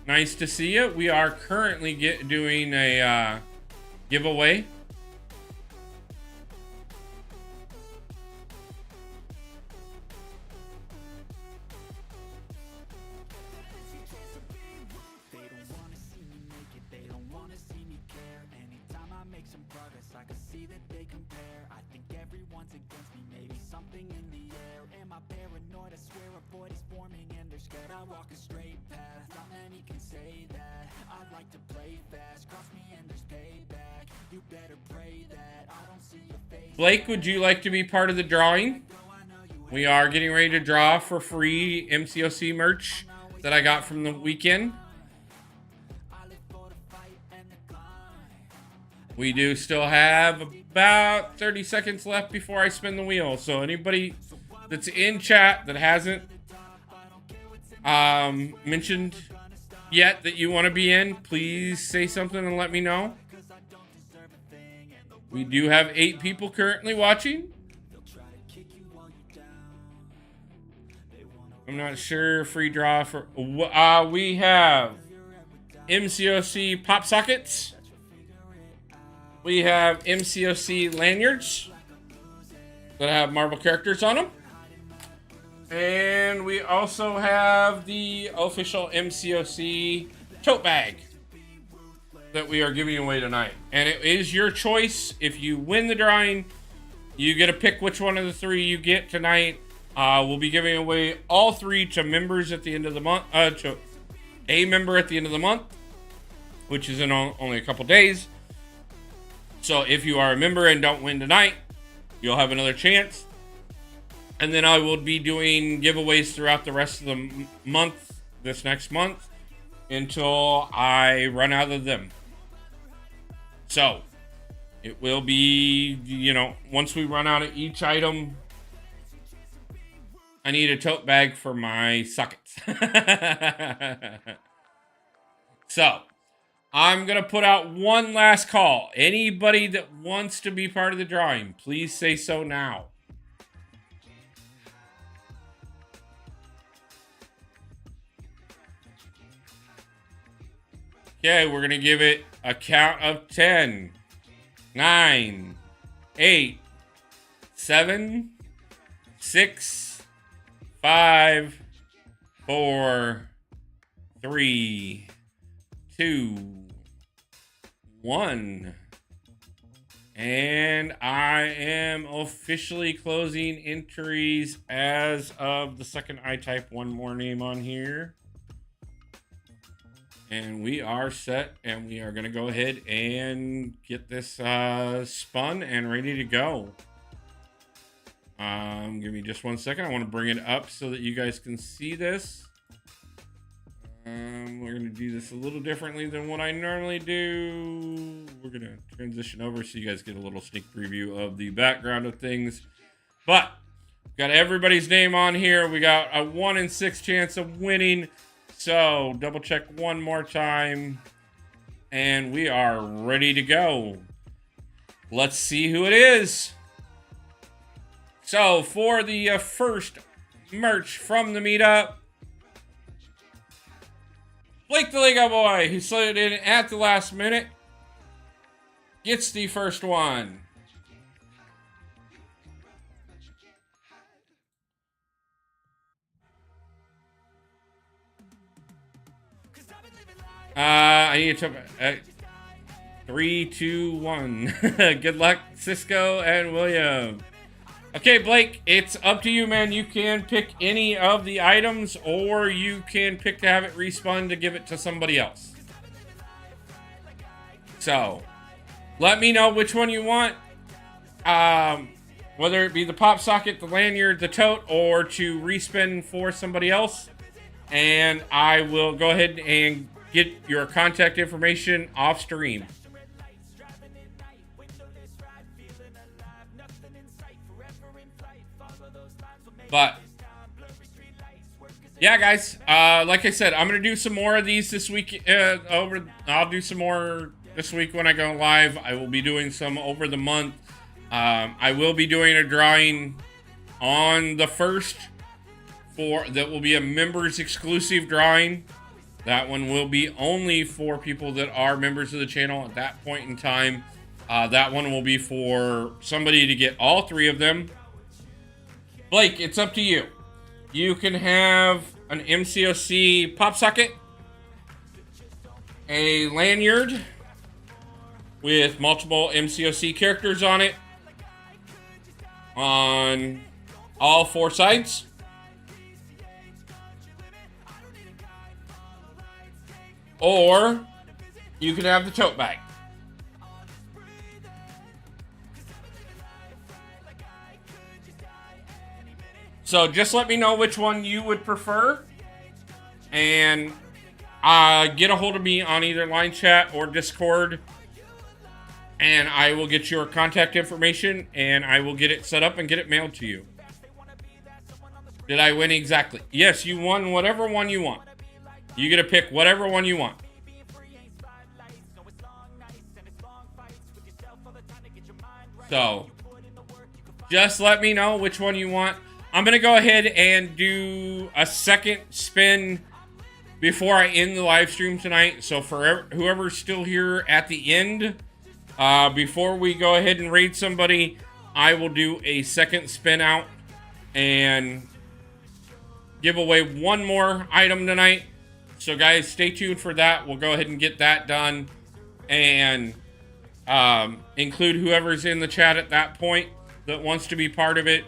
Nice to see you. We are currently doing a giveaway. Blake, would you like to be part of the drawing? We are getting ready to draw for free MCOC merch that I got from the weekend. We do still have about 30 seconds left before I spin the wheel. So anybody that's in chat that hasn't mentioned yet that you want to be in, please say something and let me know. We do have 8 people currently watching. I'm not sure. Free draw for... we have MCOC pop sockets. We have MCOC lanyards that have Marvel characters on them. And we also have the official MCOC tote bag that we are giving away tonight. And it is your choice. If you win the drawing, you get to pick which one of the 3 you get tonight. We'll be giving away all 3 to members at the end of the month. To a member at the end of the month, which is in only a couple days. So if you are a member and don't win tonight, you'll have another chance. And then I will be doing giveaways throughout the rest of the month, this next month, until I run out of them. So, it will be, you know, once we run out of each item, I need a tote bag for my sockets. So, I'm going to put out one last call. Anybody that wants to be part of the drawing, please say so now. Okay, we're going to give it a count of 10, 9, 8, 7, 6, 5, 4, 3, 2, 1. And I am officially closing entries as of the second I type one more name on here. And we are set, and we are going to go ahead and get this spun and ready to go. Give me just 1 second. I want to bring it up so that you guys can see this. We're going to do this a little differently than what I normally do. We're going to transition over so you guys get a little sneak preview of the background of things. But got everybody's name on here. We got a 1 in 6 chance of winning. So double check one more time. And we are ready to go. Let's see who it is. So for the first merch from the meetup, Blake the Lego Boy, who slid in at the last minute, gets the first one. I need to 3, 2, 1. Good luck, Cisco and William. Okay, Blake, it's up to you, man. You can pick any of the items, or you can pick to have it respun to give it to somebody else. So, let me know which one you want. Whether it be the pop socket, the lanyard, the tote, or to respin for somebody else. And I will go ahead and get your contact information off stream. But yeah, guys, like I said, I'm gonna do some more of these this week. I'll do some more this week when I go live. I will be doing some over the month. I will be doing a drawing on the 1st that will be a members exclusive drawing. That one will be only for people that are members of the channel at that point in time. That one will be for somebody to get all 3 of them. Blake, it's up to you. You can have an MCOC pop socket, a lanyard with multiple MCOC characters on it on all 4 sides. Or you can have the tote bag. So just let me know which one you would prefer, and get a hold of me on either line chat or Discord, and I will get your contact information, and I will get it set up and get it mailed to you. Did I win exactly? Yes, you won whatever one you want. You get to pick whatever one you want. So just let me know which one you want. I'm going to go ahead and do a second spin before I end the live stream tonight. So for whoever's still here at the end, before we go ahead and raid somebody, I will do a second spin out and give away one more item tonight. So guys, stay tuned for that. We'll go ahead and get that done and include whoever's in the chat at that point that wants to be part of it.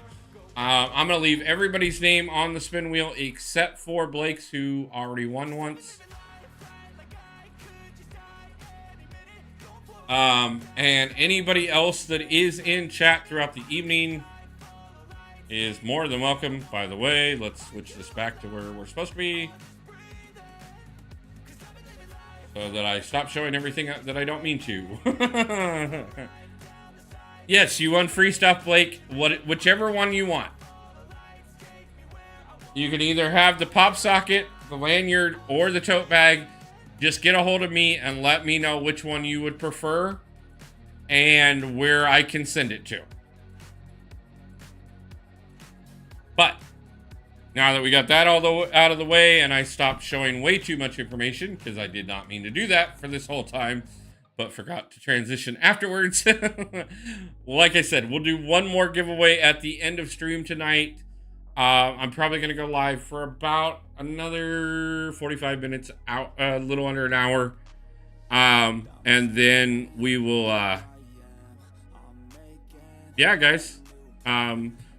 I'm going to leave everybody's name on the spin wheel except for Blake's, who already won once. And anybody else that is in chat throughout the evening is more than welcome. By the way, let's switch this back to where we're supposed to be, so that I stop showing everything that I don't mean to. Yes, you won free stuff, Blake. Whichever one you want. You can either have the pop socket, the lanyard, or the tote bag. Just get a hold of me and let me know which one you would prefer and where I can send it to. But Now that we got that out of the way, and I stopped showing way too much information, because I did not mean to do that for this whole time, but forgot to transition afterwards. Like I said, we'll do one more giveaway at the end of stream tonight. I'm probably going to go live for about another 45 minutes, out a little under an hour. And then we will, yeah, guys.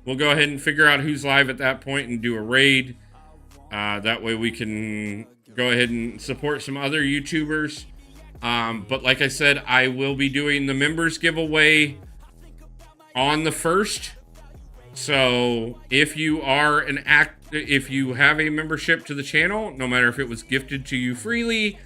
We'll go ahead and figure out who's live at that point and do a raid. That way we can go ahead and support some other YouTubers. But like I said, I will be doing the members giveaway on the 1st. So if you are if you have a membership to the channel, no matter if it was gifted to you freely,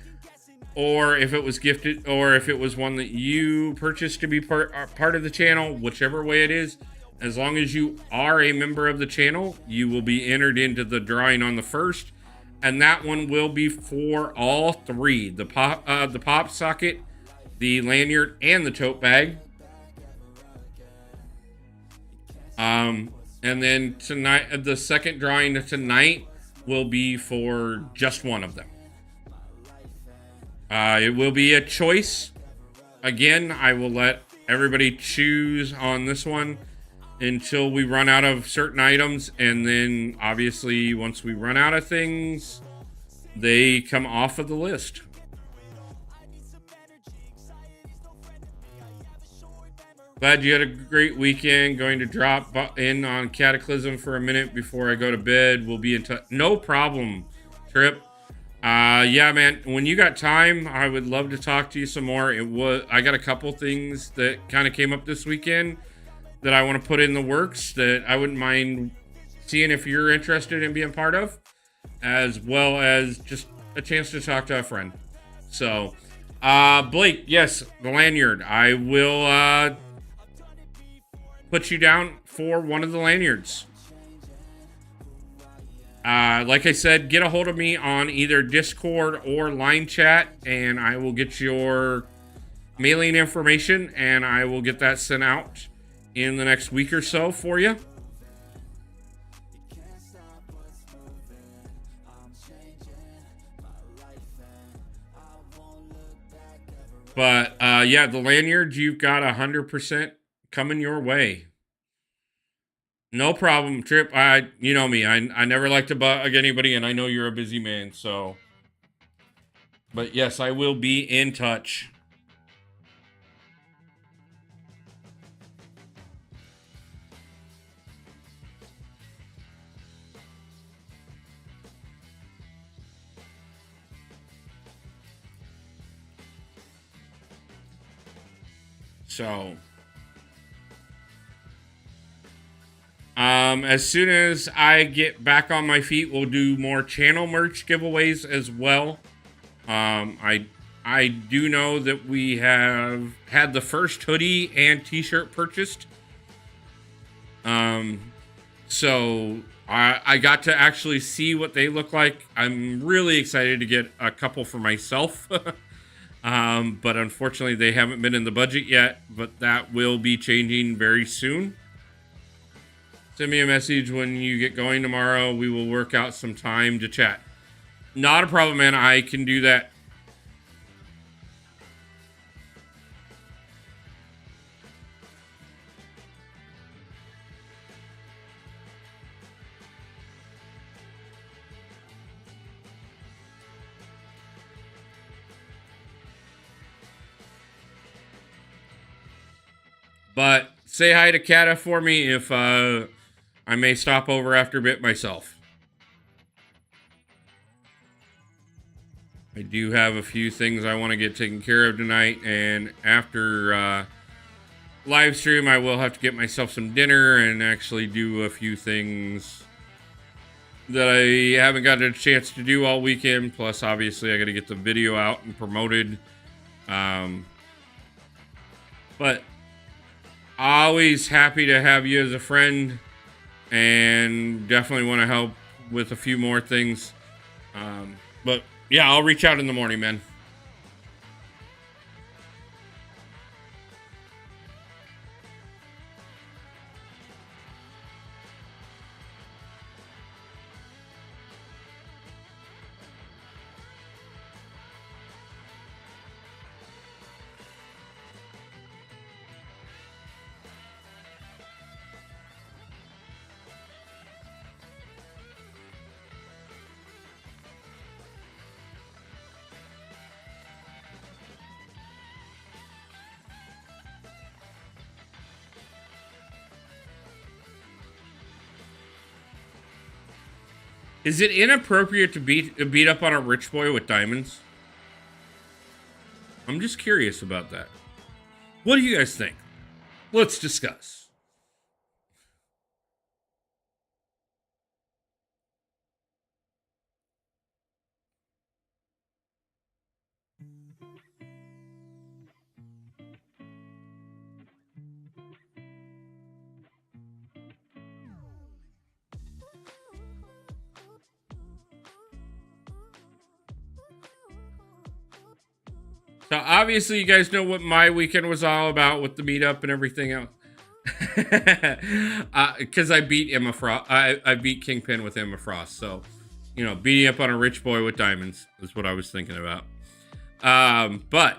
or if it was gifted, or if it was one that you purchased to be part of the channel, whichever way it is, as long as you are a member of the channel, you will be entered into the drawing on the 1st. And that one will be for all three: the pop socket, the lanyard, and the tote bag. And then tonight, the second drawing tonight will be for just one of them. It will be a choice. Again, I will let everybody choose on this one until we run out of certain items, and then obviously once we run out of things, they come off of the list. Glad you had a great weekend. Going to drop in on Cataclysm for a minute before I go to bed. We'll be in touch. No problem, Trip. Yeah, man, when you got time, I would love to talk to you some more. I got a couple things that kind of came up this weekend that I want to put in the works that I wouldn't mind seeing if you're interested in being part of, as well as just a chance to talk to a friend. So, Blake, yes, the lanyard. I will put you down for one of the lanyards. Like I said, get a hold of me on either Discord or line chat, and I will get your mailing information, and I will get that sent out in the next week or so for you. But yeah, the lanyards, you've got 100% coming your way. No problem, Trip. You know me. I never like to bug anybody, and I know you're a busy man, so. But yes, I will be in touch. So, as soon as I get back on my feet, we'll do more channel merch giveaways as well. I do know that we have had the first hoodie and t-shirt purchased. So I got to actually see what they look like. I'm really excited to get a couple for myself. But unfortunately they haven't been in the budget yet, but that will be changing very soon. Send me a message when you get going tomorrow. We will work out some time to chat. Not a problem, man. I can do that. But say hi to Kata for me if I may stop over after a bit myself. I do have a few things I want to get taken care of tonight, and after live stream I will have to get myself some dinner and actually do a few things that I haven't gotten a chance to do all weekend. Plus, obviously, I got to get the video out and promoted. But always happy to have you as a friend, and definitely want to help with a few more things. But yeah, I'll reach out in the morning, man. Is it inappropriate to beat up on a rich boy with diamonds? I'm just curious about that. What do you guys think? Let's discuss. So obviously you guys know what my weekend was all about with the meetup and everything else. Because I beat Emma Frost. I beat Kingpin with Emma Frost. So, you know, beating up on a rich boy with diamonds is what I was thinking about. But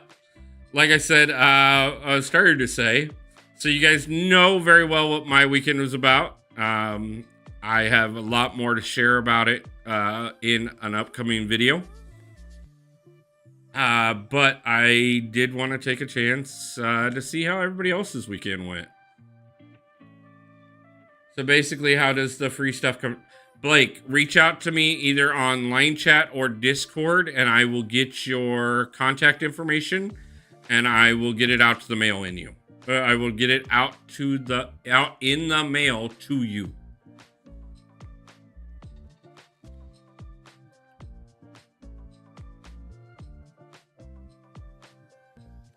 like I said, I started to say, so you guys know very well what my weekend was about. I have a lot more to share about it in an upcoming video. But I did want to take a chance to see how everybody else's weekend went. So basically, how does the free stuff come? Blake, reach out to me either on line chat or Discord, and I will get your contact information, and I will get it out to the mail in you. I will get it out in the mail to you.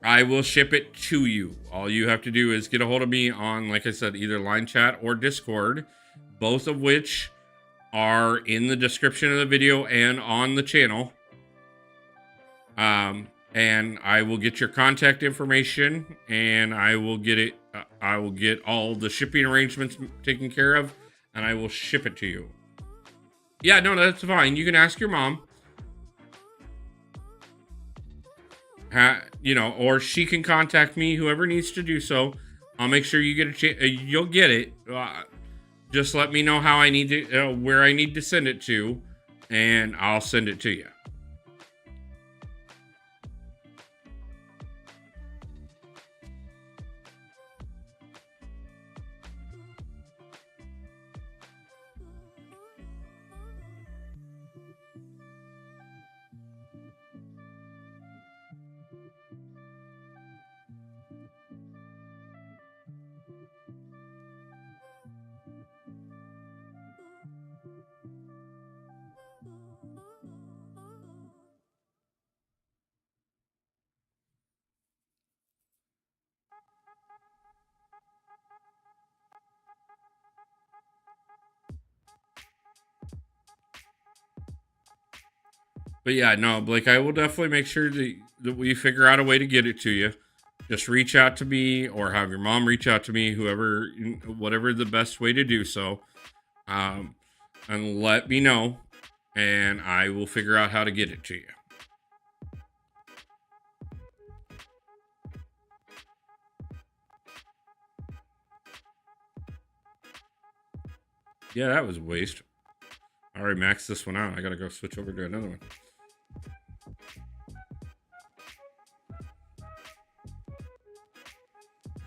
I will ship it to you. All you have to do is get a hold of me on, like I said, either line chat or Discord, both of which are in the description of the video and on the channel. And I will get your contact information, and I will get it. I will get all the shipping arrangements taken care of, and I will ship it to you. Yeah, no, that's fine. You can ask your mom. You know, or she can contact me, whoever needs to do so. I'll make sure you get a chance. You'll get it. Just let me know how I need to, where I need to send it to, and I'll send it to you. But yeah, no, Blake, I will definitely make sure that we figure out a way to get it to you. Just reach out to me or have your mom reach out to me, whatever the best way to do so. And let me know, and I will figure out how to get it to you. Yeah, that was a waste. I already maxed this one out. I gotta go switch over to another one.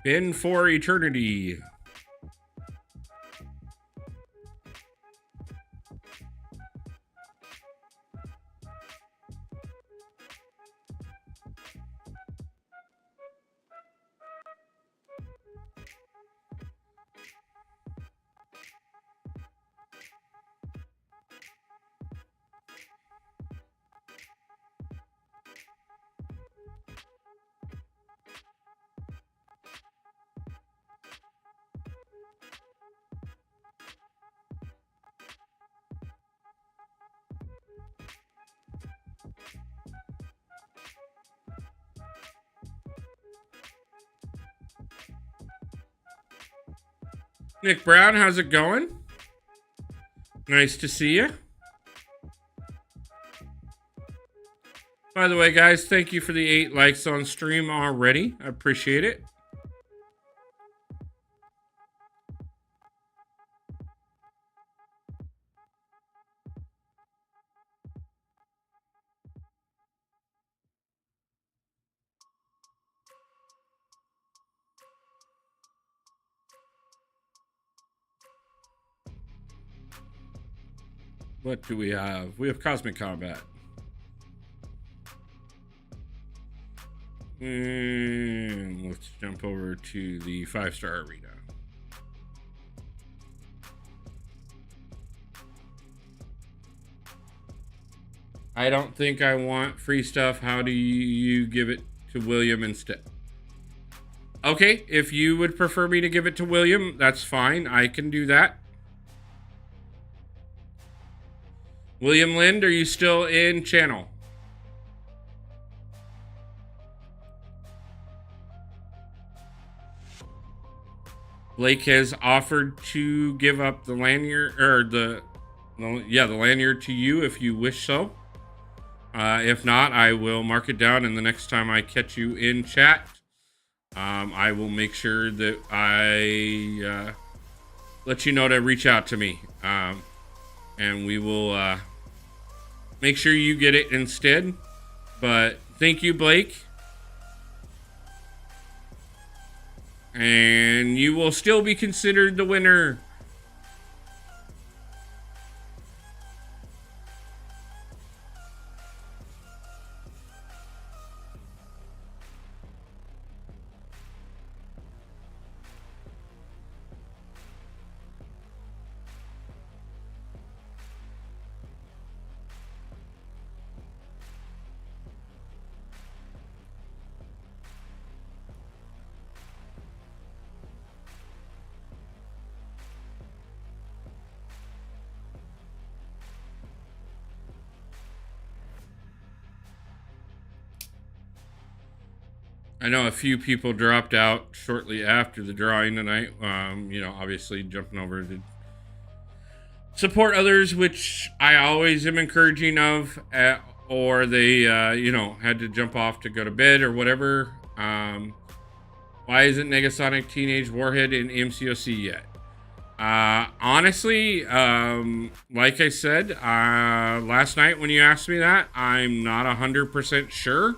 In for eternity. Nick Brown, how's it going? Nice to see you. By the way, guys, thank you for the 8 likes on stream already. I appreciate it. What do we have? We have Cosmic Combat. And let's jump over to the 5-star arena. I don't think I want free stuff. How do you give it to William instead? Okay, if you would prefer me to give it to William, that's fine. I can do that. William Lind, are you still in channel? Blake has offered to give up the lanyard, or the lanyard to you if you wish so. If not, I will mark it down, and the next time I catch you in chat, I will make sure that I let you know to reach out to me, and we will make sure you get it instead. But thank you, Blake. And you will still be considered the winner. I know a few people dropped out shortly after the drawing tonight. Obviously jumping over to support others, which I always am encouraging of, or they, had to jump off to go to bed or whatever. Why isn't Negasonic Teenage Warhead in MCOC yet? Honestly, like I said, last night when you asked me that, I'm not 100% sure.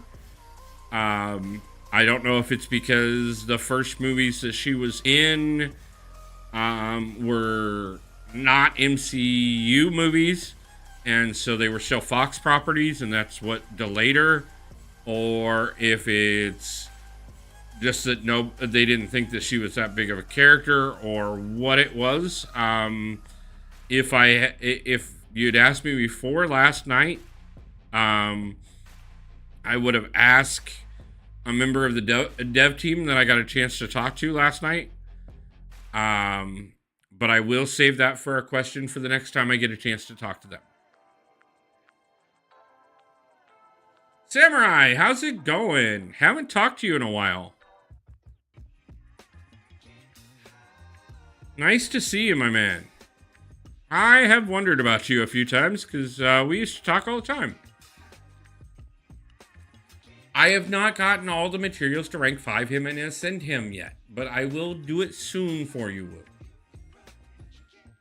I don't know if it's because the first movies that she was in were not MCU movies, and so they were still Fox properties, and that's what delayed her, or if it's just that they didn't think that she was that big of a character, or what it was. If you'd asked me before last night, I would have asked a member of the dev team that I got a chance to talk to last night. But I will save that for a question for the next time I get a chance to talk to them. Samurai, how's it going? Haven't talked to you in a while. Nice to see you, my man. I have wondered about you a few times because we used to talk all the time. I have not gotten all the materials to rank 5 him and ascend him yet, but I will do it soon for you, Will.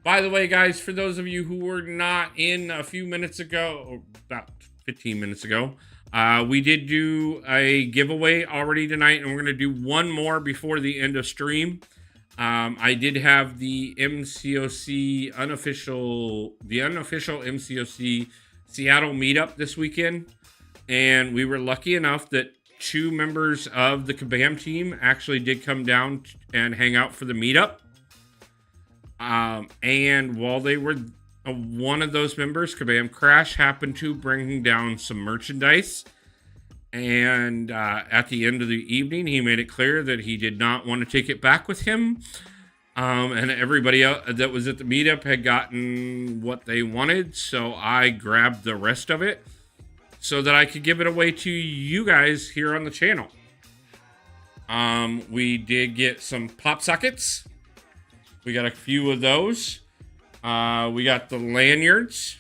By the way, guys, for those of you who were not in a few minutes ago, or about 15 minutes ago, we did do a giveaway already tonight, and we're going to do one more before the end of stream. I did have the unofficial MCOC Seattle Meetup this weekend. And we were lucky enough that 2 members of the Kabam team actually did come down and hang out for the meetup. And while they were one of those members, Kabam Crash, happened to bring down some merchandise. And at the end of the evening, he made it clear that he did not want to take it back with him. And everybody else that was at the meetup had gotten what they wanted. So I grabbed the rest of it, so that I could give it away to you guys here on the channel. We did get some pop sockets. We got a few of those. We got the lanyards.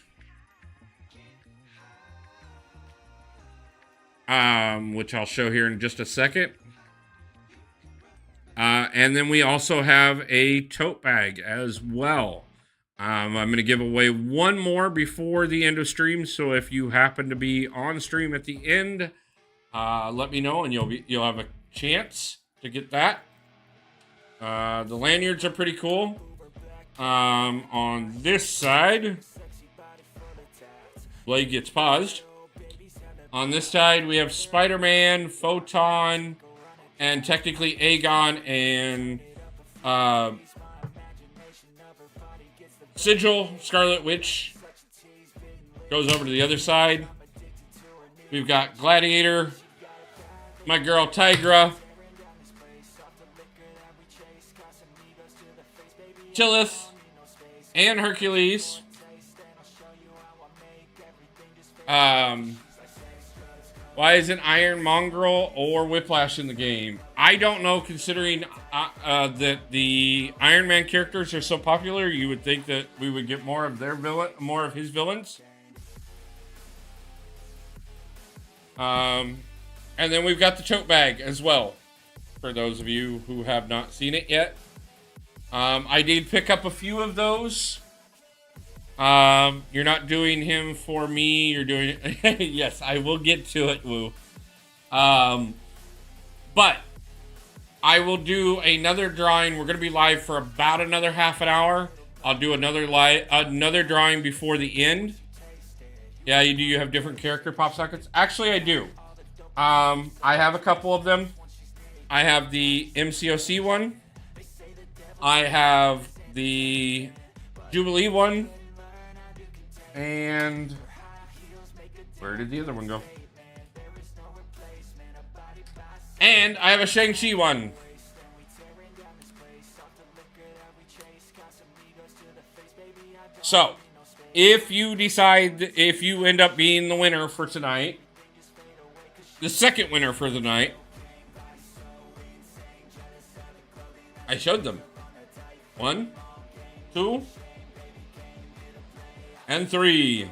Which I'll show here in just a second. And then we also have a tote bag as well. I'm going to give away one more before the end of stream, so if you happen to be on stream at the end, let me know, and you'll have a chance to get that. The lanyards are pretty cool. On this side, Blade gets paused. On this side, we have Spider-Man, Photon, and technically Aegon and Sigil. Scarlet Witch goes over to the other side. We've got Gladiator, my girl Tigra, Chillith, and Hercules. Why isn't Iron Mongrel or Whiplash in the game? I don't know, considering that the Iron Man characters are so popular, you would think that we would get more of more of his villains. And then we've got the tote bag as well, for those of you who have not seen it yet. I did pick up a few of those. You're not doing him for me. You're doing it. Yes, I will get to it, Woo. But I will do another drawing. We're going to be live for about another half an hour. I'll do another drawing before the end. Yeah, you have different character pop sockets? Actually, I do. I have a couple of them. I have the MCOC one. I have the Jubilee one. And where did the other one go? And I have a Shang-Chi one. So, if you end up being the winner for tonight, the second winner for the night, I showed them. 1, 2, and 3.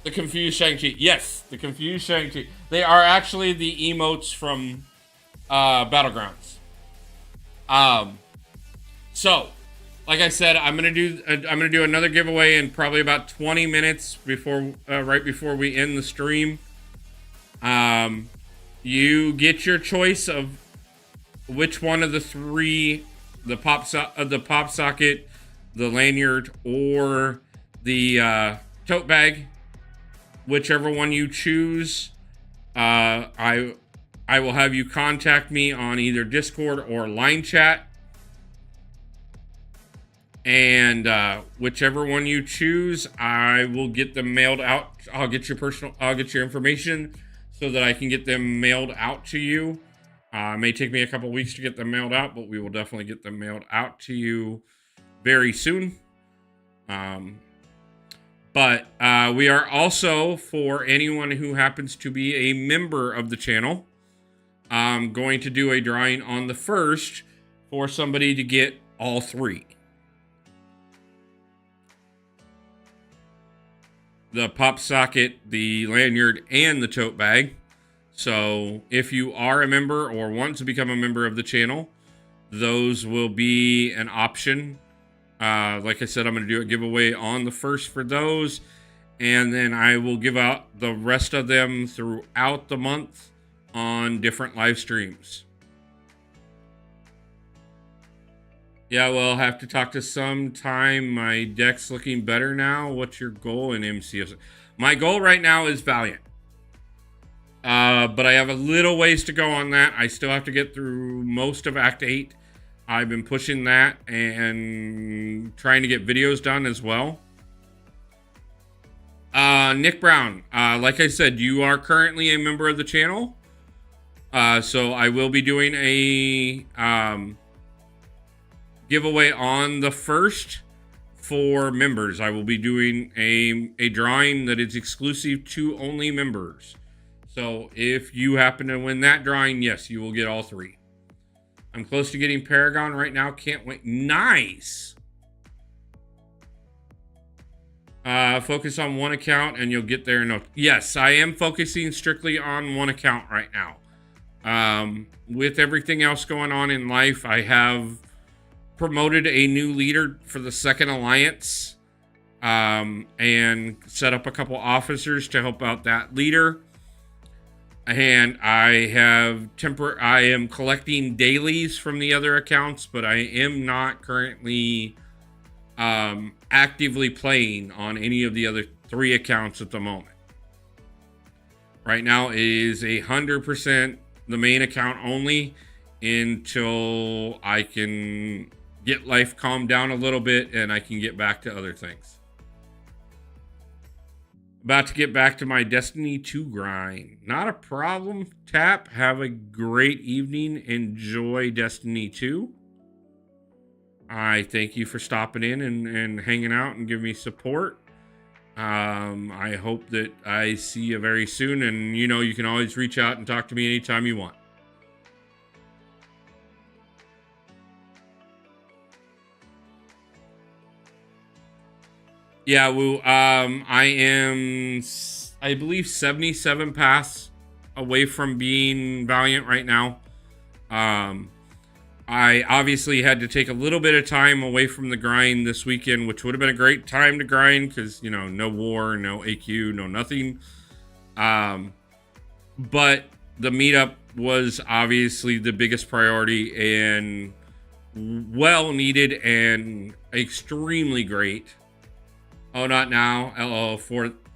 The Confused Shang-Chi. Yes, the Confused Shang-Chi. They are actually the emotes from Battlegrounds. So, like I said, I'm gonna do another giveaway in probably about 20 minutes before right before we end the stream. You get your choice of which one of the three, the pop socket, the lanyard, or the tote bag. Whichever one you choose, I will have you contact me on either Discord or line chat. And whichever one you choose, I will get them mailed out. I'll get your information so that I can get them mailed out to you. It may take me a couple weeks to get them mailed out, but we will definitely get them mailed out to you very soon. But we are also, for anyone who happens to be a member of the channel, going to do a drawing on the 1st for somebody to get all 3. The pop socket, the lanyard, and the tote bag. So if you are a member or want to become a member of the channel, those will be an option. Like I said, I'm going to do a giveaway on the 1st for those. And then I will give out the rest of them throughout the month on different live streams. Yeah, well, I'll have to talk to sometime. My deck's looking better now. What's your goal in MCOC? My goal right now is Valiant. But I have a little ways to go on that. I still have to get through most of Act 8. I've been pushing that and trying to get videos done as well. Nick Brown, like I said, you are currently a member of the channel. So I will be doing a giveaway on the 1st for members. I will be doing a drawing that is exclusive to only members. So if you happen to win that drawing, yes, you will get all 3. I'm close to getting Paragon right now. Can't wait. Nice. Focus on one account and you'll get there. No. Yes, I am focusing strictly on one account right now. With everything else going on in life, I have promoted a new leader for the 2nd Alliance, and set up a couple officers to help out that leader. And I am collecting dailies from the other accounts, but I am not currently actively playing on any of the other 3 accounts at the moment. Right now it is 100% the main account only until I can get life calmed down a little bit and I can get back to other things. About to get back to my Destiny 2 grind. Not a problem, Tap. Have a great evening. Enjoy Destiny 2. I thank you for stopping in and hanging out and giving me support. I hope that I see you very soon. And, you know, you can always reach out and talk to me anytime you want. Yeah, Woo. I am, I believe, 77 paths away from being Valiant right now. I obviously had to take a little bit of time away from the grind this weekend, which would have been a great time to grind because, you know, no war, no AQ, no nothing. But the meetup was obviously the biggest priority and well needed and extremely great. Oh, not now.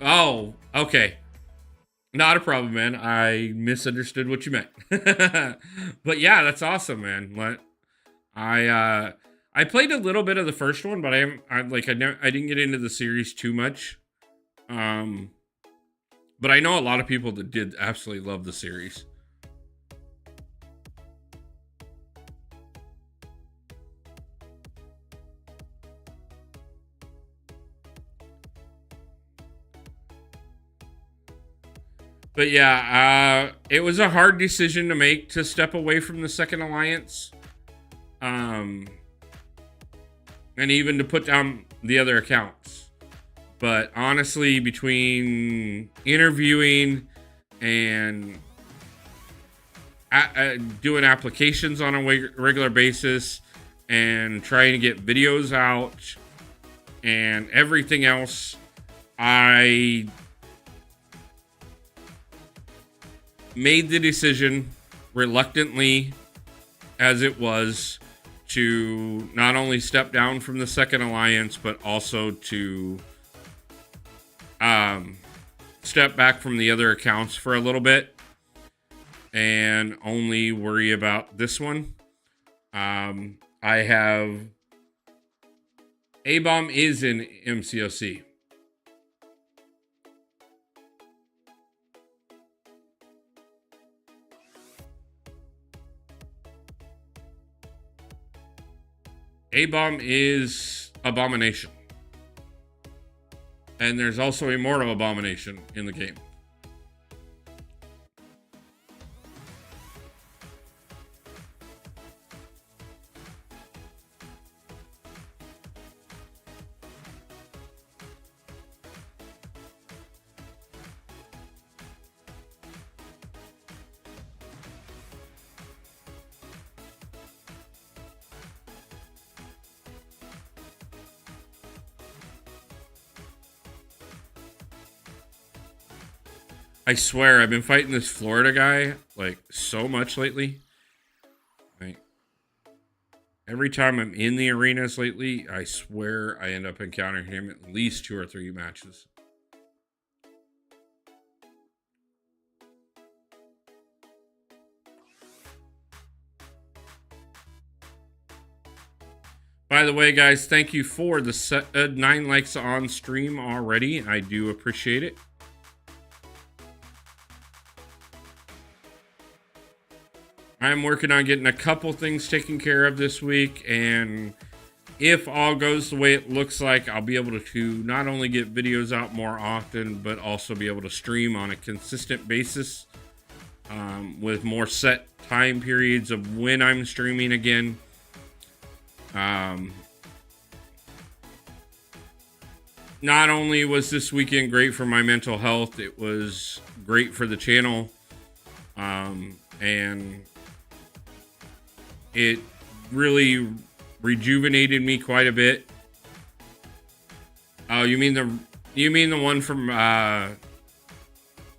Oh, okay. Not a problem, man. I misunderstood what you meant. But yeah, that's awesome, man. I played a little bit of the first one, but I didn't get into the series too much. But I know a lot of people that did absolutely love the series. But yeah, it was a hard decision to make to step away from the Second Alliance. And even to put down the other accounts. But honestly, between interviewing and doing applications on a regular basis and trying to get videos out and everything else, I made the decision, reluctantly as it was, to not only step down from the Second Alliance, but also to step back from the other accounts for a little bit and only worry about this one. I have A-Bomb is in MCOC. A-Bomb is Abomination. And there's also a Mortal Abomination in the game. I swear, I've been fighting this Florida guy, like, so much lately. Like, every time I'm in the arenas lately, I swear I end up encountering him at least 2 or 3 matches. By the way, guys, thank you for the 9 likes on stream already. I do appreciate it. I'm working on getting a couple things taken care of this week, and if all goes the way it looks like, I'll be able to not only get videos out more often, but also be able to stream on a consistent basis with more set time periods of when I'm streaming again. Not only was this weekend great for my mental health, it was great for the channel, and it really rejuvenated me quite a bit. Oh, you mean the one from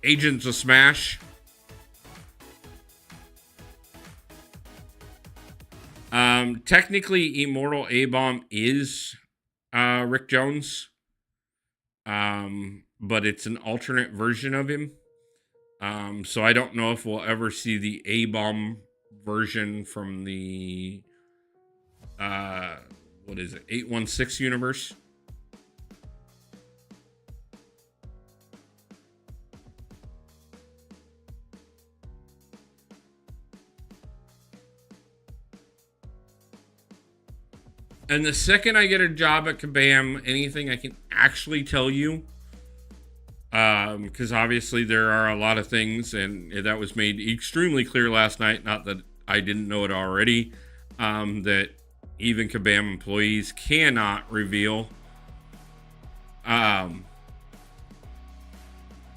Agents of Smash? Technically, Immortal A-Bomb is Rick Jones, but it's an alternate version of him. So I don't know if we'll ever see the A-bomb version from the what is it, 816 universe. And the second I get a job at Kabam, anything I can actually tell you, because obviously there are a lot of things, and that was made extremely clear last night, not that I didn't know it already, that even Kabam employees cannot reveal.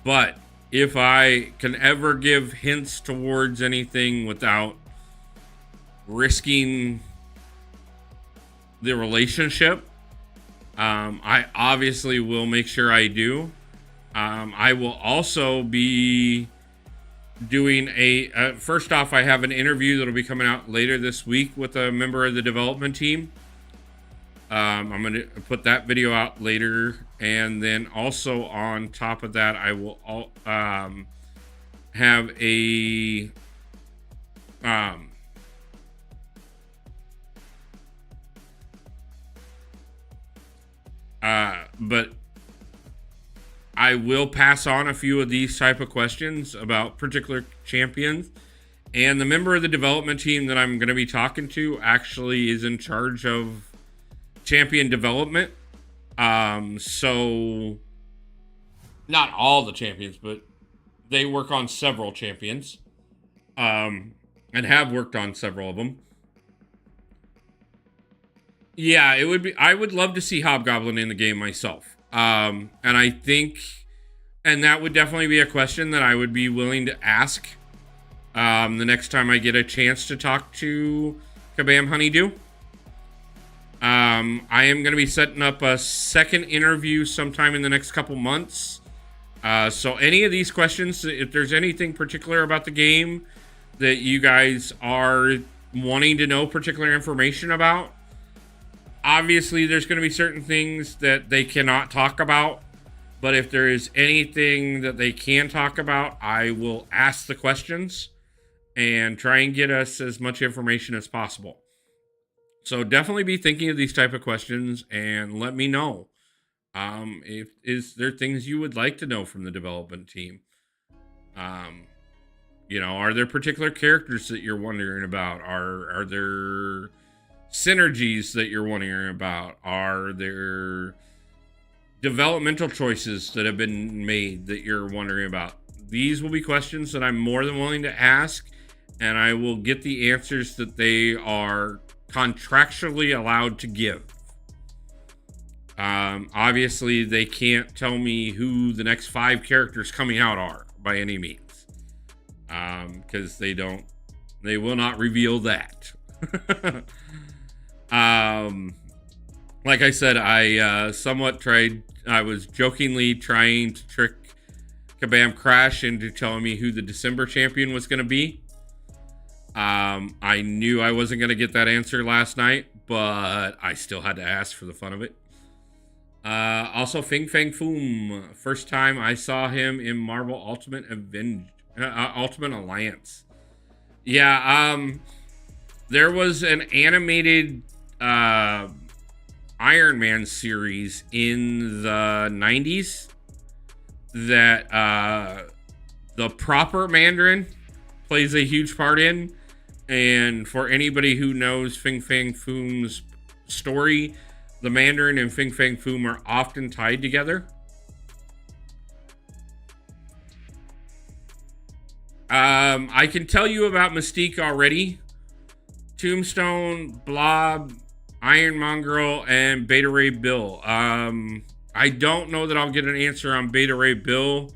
But if I can ever give hints towards anything without risking the relationship, I obviously will make sure I do. I will also be doing first off, I have an interview that'll be coming out later this week with a member of the development team. I'm going to put that video out later. And then also on top of that, I will have a but I will pass on a few of these type of questions about particular champions. And the member of the development team that I'm going to be talking to actually is in charge of champion development. So not all the champions, but they work on several champions, and have worked on several of them. Yeah, I would love to see Hobgoblin in the game myself. And I think, and that would definitely be a question that I would be willing to ask the next time I get a chance to talk to Kabam Honeydew. I am going to be setting up a second interview sometime in the next couple months. So any of these questions, if there's anything particular about the game that you guys are wanting to know particular information about, obviously there's going to be certain things that they cannot talk about. But if there is anything that they can talk about, I will ask the questions and try and get us as much information as possible. So definitely be thinking of these type of questions and let me know. If is there things you would like to know from the development team? Are there particular characters that you're wondering about? Are there synergies that you're wondering about? Are there developmental choices that have been made that you're wondering about? These will be questions that I'm more than willing to ask, and I will get the answers that they are contractually allowed to give. Obviously, they can't tell me who the next 5 characters coming out are by any means, because they will not reveal that. Like I said, I was jokingly trying to trick Kabam Crash into telling me who the December champion was going to be. I knew I wasn't going to get that answer last night, but I still had to ask for the fun of it. Also, Fing Fang Foom. First time I saw him in Marvel Ultimate Ultimate Alliance. Yeah, there was an animated Iron Man series in the 90s that the proper Mandarin plays a huge part in. And for anybody who knows Fing Fang Foom's story, the Mandarin and Fing Fang Foom are often tied together. I can tell you about Mystique already. Tombstone, Blob, Iron Mongrel, and Beta Ray Bill. I don't know that I'll get an answer on Beta Ray Bill,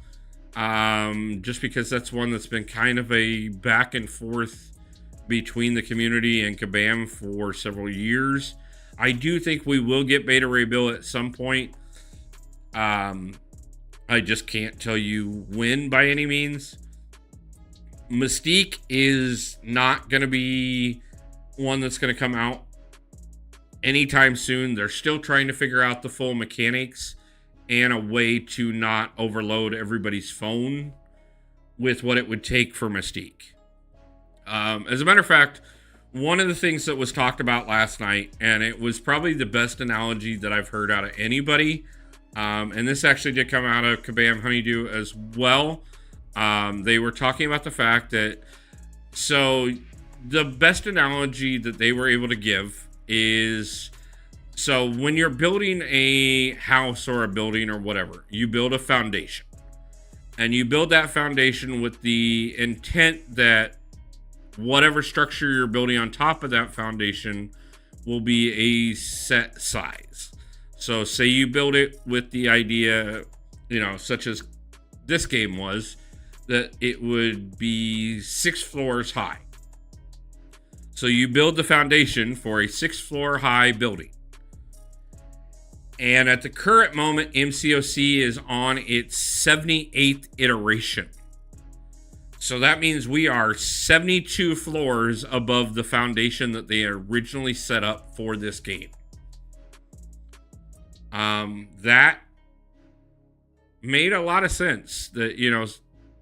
just because that's one that's been kind of a back and forth between the community and Kabam for several years. I do think we will get Beta Ray Bill at some point. I just can't tell you when by any means. Mystique is not going to be one that's going to come out anytime soon. They're still trying to figure out the full mechanics and a way to not overload everybody's phone with what it would take for Mystique. As a matter of fact, one of the things that was talked about last night, and it was probably the best analogy that I've heard out of anybody, and this actually did come out of Kabam Honeydew as well. They were talking about the fact that, so the best analogy that they were able to give is, so when you're building a house or a building or whatever, you build a foundation. And you build that foundation with the intent that whatever structure you're building on top of that foundation will be a set size. So say you build it with the idea, such as this game was, that it would be 6 floors high. So you build the foundation for a 6-floor high building. And at the current moment, MCOC is on its 78th iteration. So that means we are 72 floors above the foundation that they originally set up for this game. That made a lot of sense. That,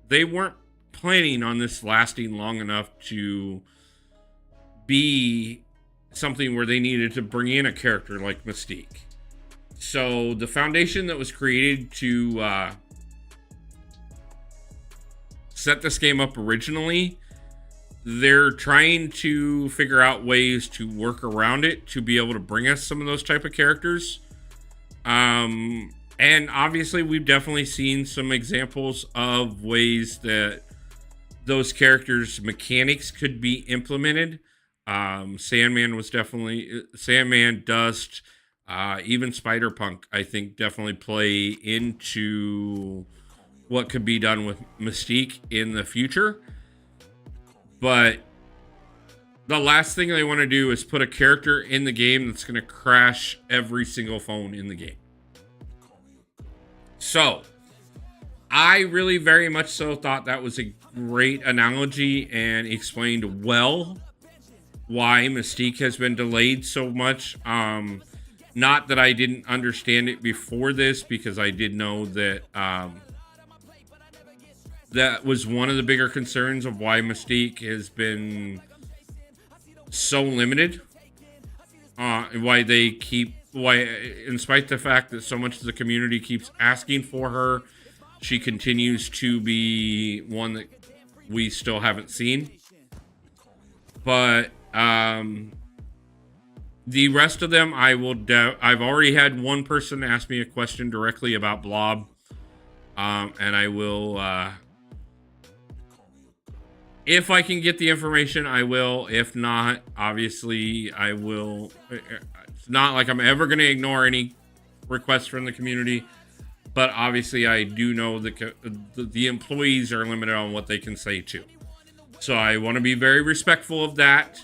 they weren't planning on this lasting long enough to be something where they needed to bring in a character like Mystique. So the foundation that was created to set this game up originally, they're trying to figure out ways to work around it to be able to bring us some of those type of characters. And obviously we've definitely seen some examples of ways that those characters' mechanics could be implemented. Sandman was definitely Sandman, Dust, even Spider-Punk, I think, definitely play into what could be done with Mystique in the future. But the last thing they want to do is put a character in the game that's going to crash every single phone in the game. So I really very much so thought that was a great analogy and explained well why Mystique has been delayed so much. Not that I didn't understand it before this, because I did know that that was one of the bigger concerns of why Mystique has been so limited. Why in spite of the fact that so much of the community keeps asking for her, she continues to be one that we still haven't seen. But the rest of them, I've already had one person ask me a question directly about Blob, and I will, if I can get the information, I will. If not, obviously, I will. It's not like I'm ever going to ignore any requests from the community, but obviously, I do know that the employees are limited on what they can say too. So I want to be very respectful of that.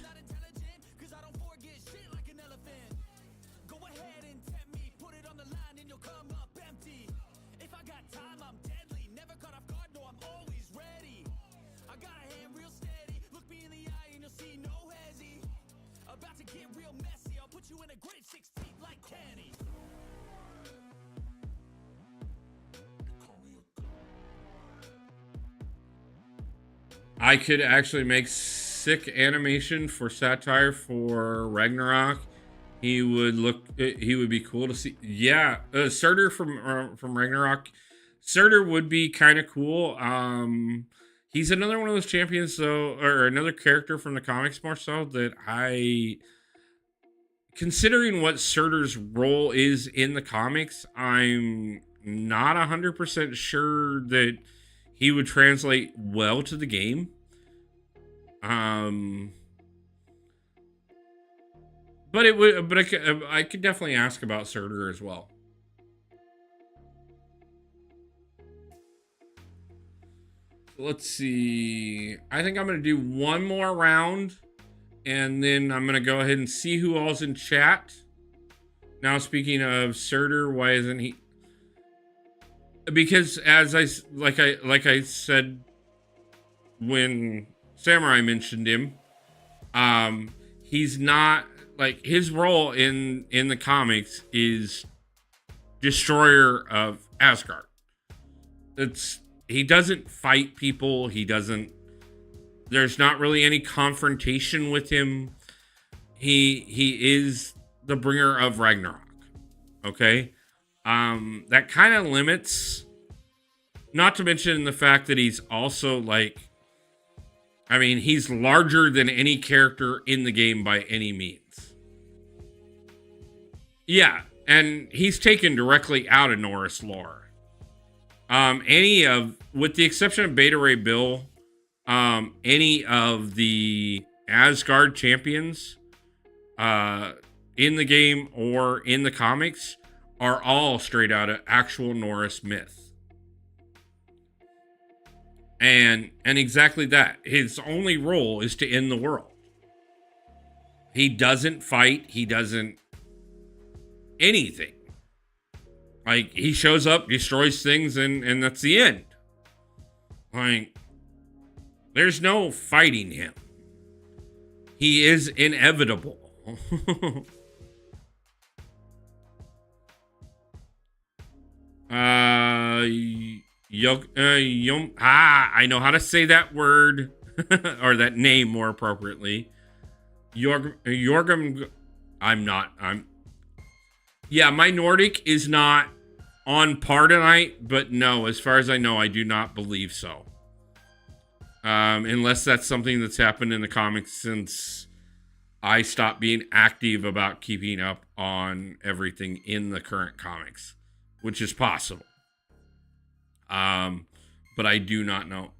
I could actually make sick animation for satire for Ragnarok. He would be cool to see. Yeah, Surtur from Ragnarok. Surtur would be kind of cool. He's another one of those champions, though, or another character from the comics more so, that considering what Surtur's role is in the comics, I'm not 100% sure that he would translate well to the game. But I could definitely ask about Surtur as well. Let's see. I think I'm going to do one more round, and then I'm going to go ahead and see who all's in chat. Now, speaking of Surtur, why isn't he? Because as I said when Samurai mentioned him, he's not like his role in the comics is destroyer of Asgard. He doesn't fight people. There's not really any confrontation with him. He is the bringer of Ragnarok. Okay? That kind of limits, not to mention the fact that he's also like, I mean, he's larger than any character in the game by any means. Yeah, and he's taken directly out of Norse lore. With the exception of Beta Ray Bill, any of the Asgard champions in the game or in the comics are all straight out of actual Norse myth. And exactly that. His only role is to end the world. He doesn't fight. He doesn't anything. Like, he shows up, destroys things, and that's the end. Like, there's no fighting him. He is inevitable. I know how to say that word, or that name more appropriately. Jorgum. Yeah, my Nordic is not on par tonight, but no, as far as I know, I do not believe so. Unless that's something that's happened in the comics since I stopped being active about keeping up on everything in the current comics, which is possible. But I do not know.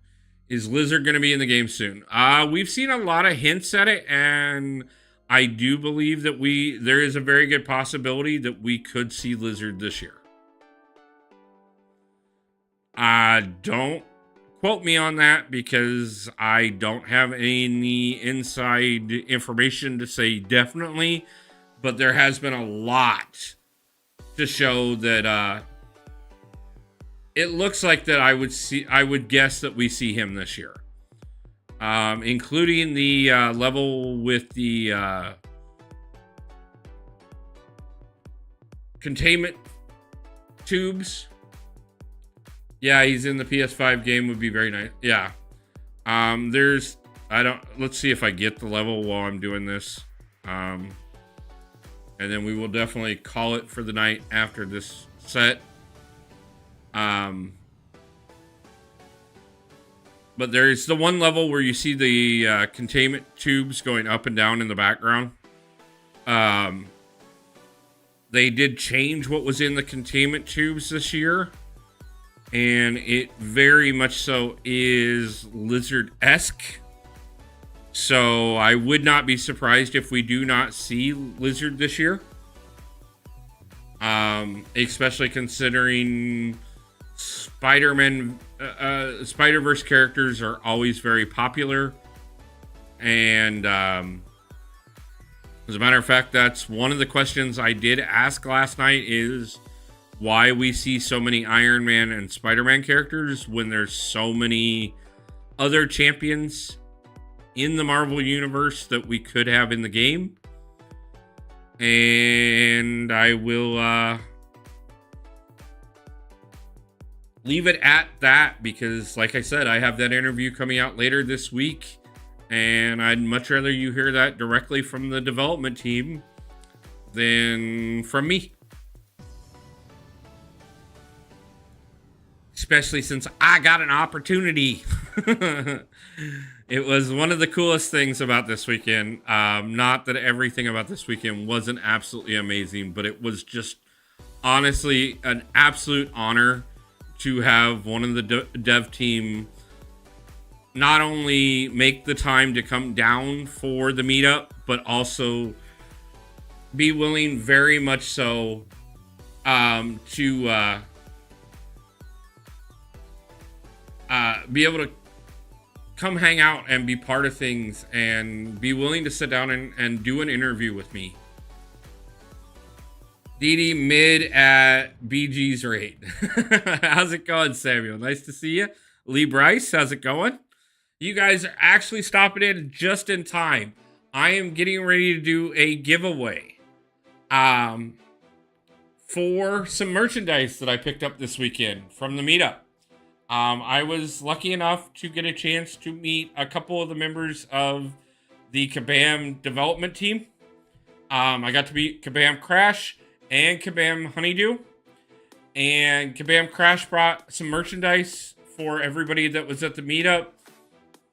Is Lizard going to be in the game soon? We've seen a lot of hints at it, and I do believe that there is a very good possibility that we could see Lizard this year. Don't quote me on that because I don't have any inside information to say definitely, but there has been a lot to show that it looks like that I would guess that we see him this year. Including the level with the containment tubes. Yeah, he's in the PS5 game, would be very nice. Yeah. Let's see if I get the level while I'm doing this. And then we will definitely call it for the night after this set. But there's the one level where you see the containment tubes going up and down in the background. They did change what was in the containment tubes this year. And it very much so is Lizard-esque. So I would not be surprised if we do not see Lizard this year. Especially considering Spider-Verse characters are always very popular. And as a matter of fact, that's one of the questions I did ask last night is why we see so many Iron Man and Spider-Man characters when there's so many other champions in the Marvel Universe that we could have in the game. And I will leave it at that because, like I said, I have that interview coming out later this week. And I'd much rather you hear that directly from the development team than from me. Especially since I got an opportunity. It was one of the coolest things about this weekend. Not that everything about this weekend wasn't absolutely amazing, but it was just honestly an absolute honor to have one of the dev team not only make the time to come down for the meetup, but also be willing very much so to be able to come hang out and be part of things and be willing to sit down and do an interview with me. DD mid at BG's rate. How's it going, Samuel? Nice to see you. Lee Bryce, how's it going? You guys are actually stopping in just in time. I am getting ready to do a giveaway for some merchandise that I picked up this weekend from the meetup. I was lucky enough to get a chance to meet a couple of the members of the Kabam development team. I got to meet Kabam Crash and Kabam Honeydew. And Kabam Crash brought some merchandise for everybody that was at the meetup.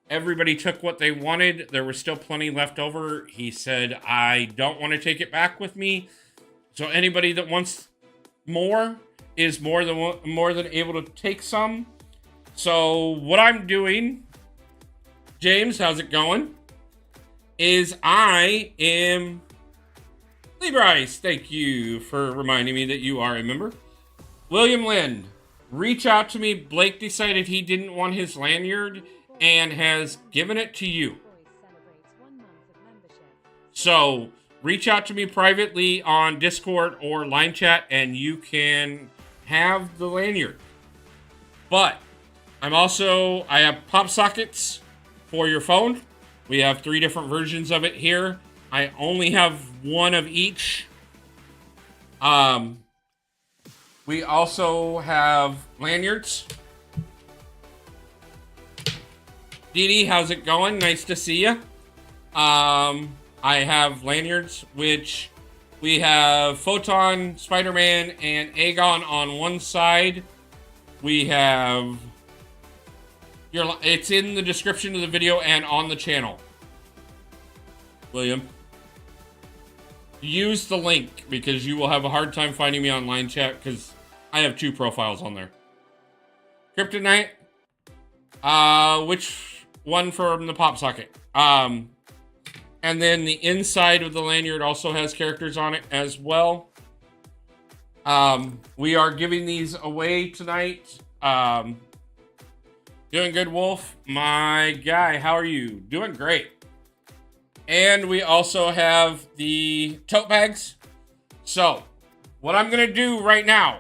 Everybody took what they wanted. There was still plenty left over. He said, I don't want to take it back with me. So anybody that wants more is more than able to take some. So what I'm doing, James, how's it going? Is I am Lee Bryce. Thank you for reminding me that you are a member. William Lind, reach out to me. Blake decided he didn't want his lanyard and has given it to you. So reach out to me privately on Discord or line chat and you can have the lanyard. But I have pop sockets for your phone. We have 3 different versions of it here. I only have one of each. We also have lanyards. Dee Dee, how's it going? Nice to see you. I have lanyards, which we have Photon, Spider-Man, and Aegon on one side. We have it's in the description of the video and on the channel. William, use the link because you will have a hard time finding me on line chat because I have 2 profiles on there. Kryptonite, which one from the pop socket? And then the inside of the lanyard also has characters on it as well. We are giving these away tonight. Doing good, Wolf. My guy, how are you? Doing great. And we also have the tote bags. So, what I'm going to do right now,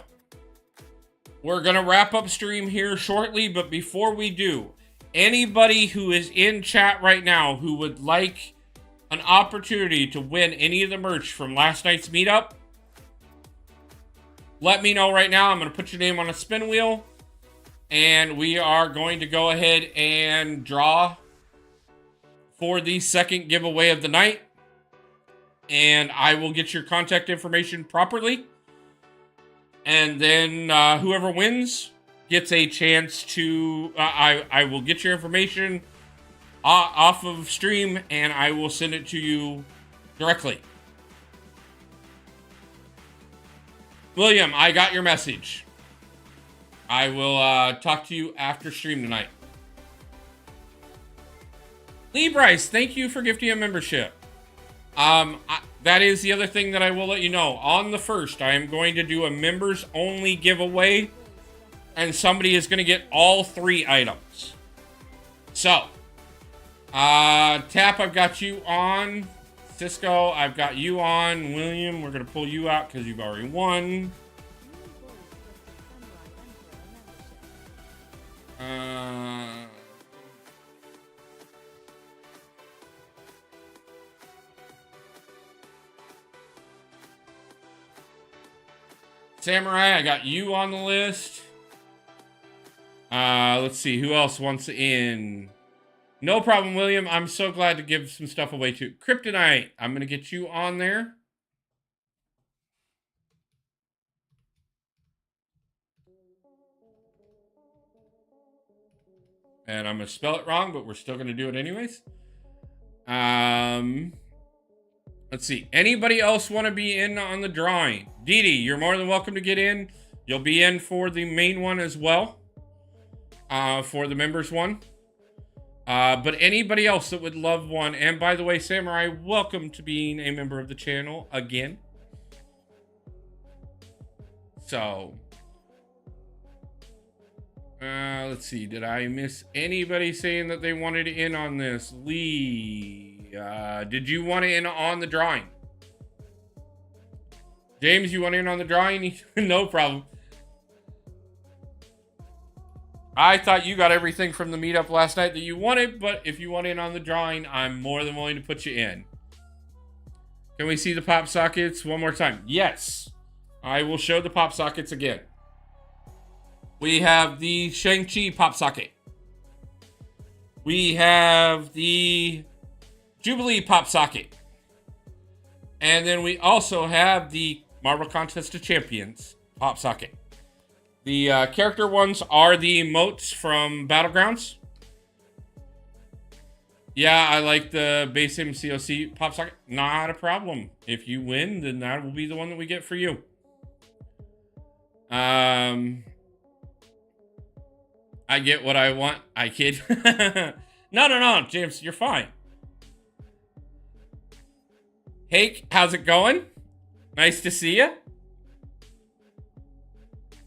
we're going to wrap up stream here shortly, but before we do, anybody who is in chat right now who would like an opportunity to win any of the merch from last night's meetup, let me know right now. I'm going to put your name on a spin wheel, and we are going to go ahead and draw for the second giveaway of the night. And I will get your contact information properly. And then whoever wins gets a chance to... I will get your information off of stream, and I will send it to you directly. William, I got your message. I will talk to you after stream tonight. Lee Bryce, thank you for gifting a membership. That is the other thing that I will let you know. On the 1st, I am going to do a members only giveaway, and somebody is going to get all 3 items. So, Tap, I've got you on. Cisco, I've got you on. William, we're going to pull you out because you've already won. Samurai, I got you on the list. Let's see, who else wants in? No problem, William. I'm so glad to give some stuff away too. Kryptonite, I'm going to get you on there. And I'm going to spell it wrong, but we're still going to do it anyways. Let's see. Anybody else want to be in on the drawing? Dee Dee, you're more than welcome to get in. You'll be in for the main one as well. For the members one. But anybody else that would love one. And by the way, Samurai, welcome to being a member of the channel again. So, let's see. Did I miss anybody saying that they wanted in on this? Lee, did you want in on the drawing? James, you want in on the drawing? No problem. I thought you got everything from the meetup last night that you wanted, but if you want in on the drawing, I'm more than willing to put you in. Can we see the pop sockets one more time? Yes. I will show the pop sockets again. We have the Shang-Chi pop socket. We have the Jubilee pop socket. And then we also have the Marvel Contest of Champions pop socket. The character ones are the emotes from Battlegrounds. Yeah, I like the base MCOC pop socket. Not a problem. If you win, then that will be the one that we get for you. I get what I want. I kid. No, James, you're fine. Hey, how's it going? Nice to see you.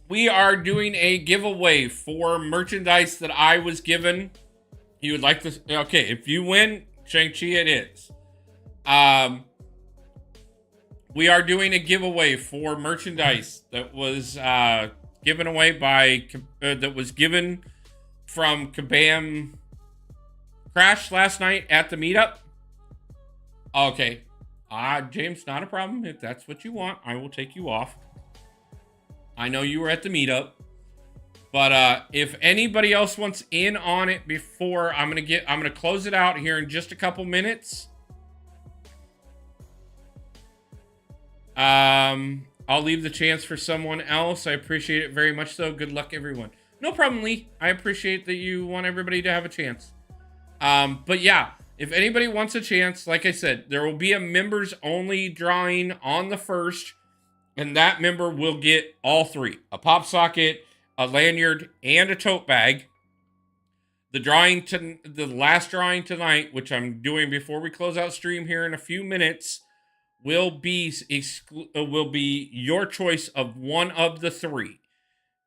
We are doing a giveaway for merchandise that I was given. You would like this? Okay, if you win, Shang-Chi it is. We are doing a giveaway for merchandise that was given away by, that was given from Kabam Crash last night at the meetup. Okay. James, not a problem. If that's what you want, I will take you off. I know you were at the meetup, but if anybody else wants in on it before, I'm gonna close it out here in just a couple minutes. I'll leave the chance for someone else. I appreciate it very much, though. Good luck, everyone. No problem, Lee. I appreciate that you want everybody to have a chance. But yeah, if anybody wants a chance, like I said, there will be a members only drawing on the 1st. And that member will get all 3. A pop socket, a lanyard, and a tote bag. The last drawing tonight, which I'm doing before we close out stream here in a few minutes, will be your choice of one of the 3.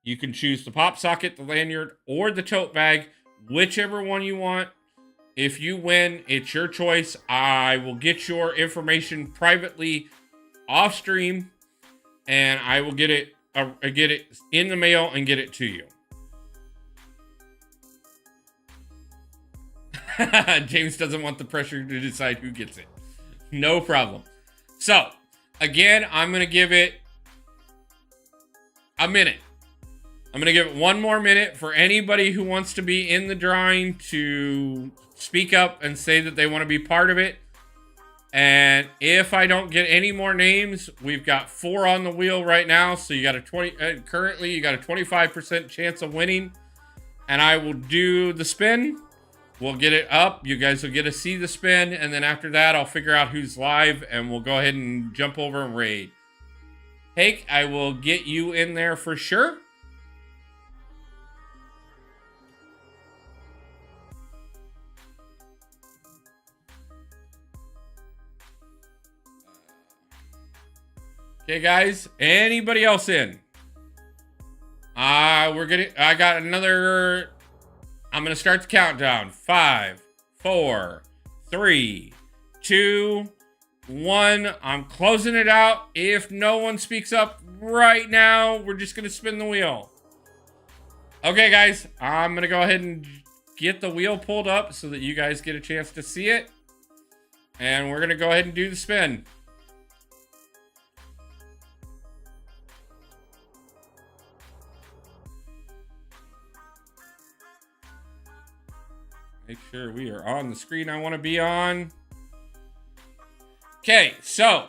You can choose the pop socket, the lanyard, or the tote bag, whichever one you want. If you win, it's your choice. I will get your information privately off stream. And I will get it in the mail and get it to you. James doesn't want the pressure to decide who gets it. No problem. So, again, I'm going to give it a minute. I'm going to give it one more minute for anybody who wants to be in the drawing to speak up and say that they want to be part of it. And if I don't get any more names, we've got 4 on the wheel right now. So you got currently you got a 25% chance of winning. And I will do the spin. We'll get it up. You guys will get to see the spin. And then after that, I'll figure out who's live. And we'll go ahead and jump over and raid. Hake, I will get you in there for sure. Okay, guys. Anybody else in? I got another. I'm gonna start the countdown. 5, 4, 3, 2, 1. I'm closing it out. If no one speaks up right now, we're just gonna spin the wheel. Okay, guys. I'm gonna go ahead and get the wheel pulled up so that you guys get a chance to see it. And we're gonna go ahead and do the spin. Make sure we are on the screen I want to be on. Okay, so.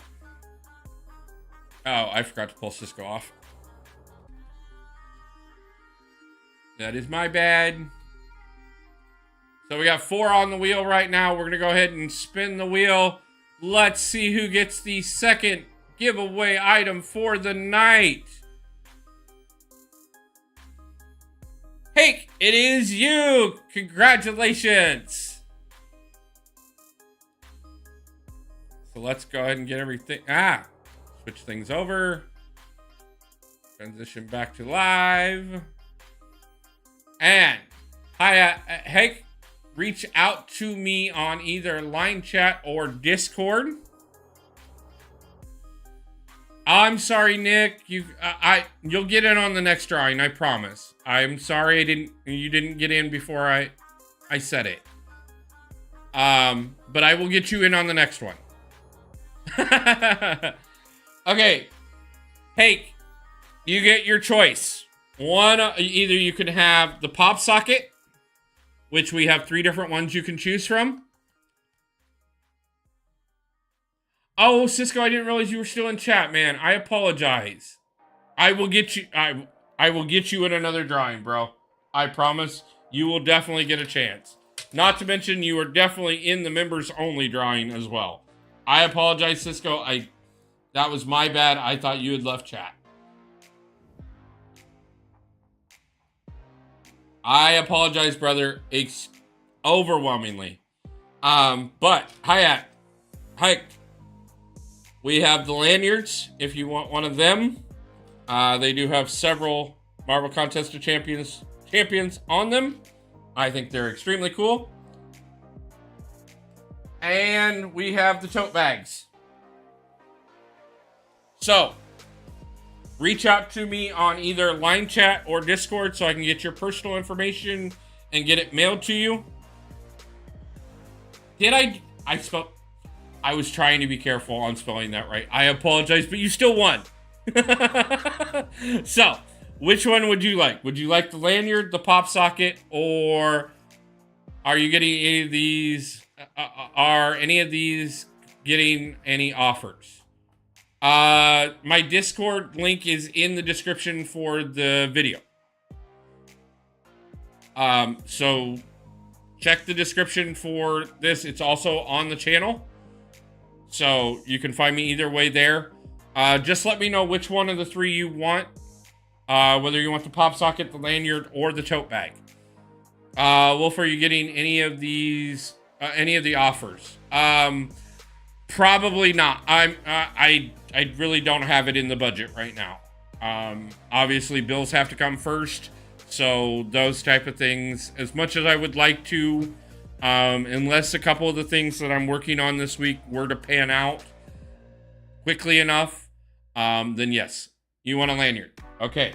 Oh, I forgot to pull Cisco off. That is my bad. So we got 4 on the wheel right now. We're going to go ahead and spin the wheel. Let's see who gets the second giveaway item for the night. Hey, it is you! Congratulations! So let's go ahead and get everything... switch things over. Transition back to live. And, hi, Hank, reach out to me on either line chat or Discord. I'm sorry, Nick. You'll get in on the next drawing, I promise. I'm sorry you didn't get in before I said it. But I will get you in on the next one. Okay. Hey, you get your choice. One, either you can have the pop socket, which we have 3 different ones you can choose from. Oh, Cisco, I didn't realize you were still in chat, man. I apologize. I will get you I will get you in another drawing, bro. I promise you will definitely get a chance. Not to mention you are definitely in the members only drawing as well. I apologize, Cisco. That was my bad. I thought you had left chat. I apologize, brother. Overwhelmingly. But hi. We have the lanyards, if you want one of them. They do have several Marvel Contest of Champions on them. I think they're extremely cool. And we have the tote bags. So, reach out to me on either line chat or Discord so I can get your personal information and get it mailed to you. I was trying to be careful on spelling that right. I apologize, but you still won. So, which one would you like? Would you like the lanyard, the pop socket, or are you getting any of these? Are any of these getting any offers? My Discord link is in the description for the video. So check the description for this. It's also on the channel. So you can find me either way there. Just let me know which one of the 3 you want. Whether you want the pop socket, the lanyard, or the tote bag. Wolf, are you getting any of these, any of the offers? Probably not. I really don't have it in the budget right now. Obviously bills have to come first. So those type of things, as much as I would like to, unless a couple of the things that I'm working on this week were to pan out quickly enough, then yes, you want a lanyard. Okay,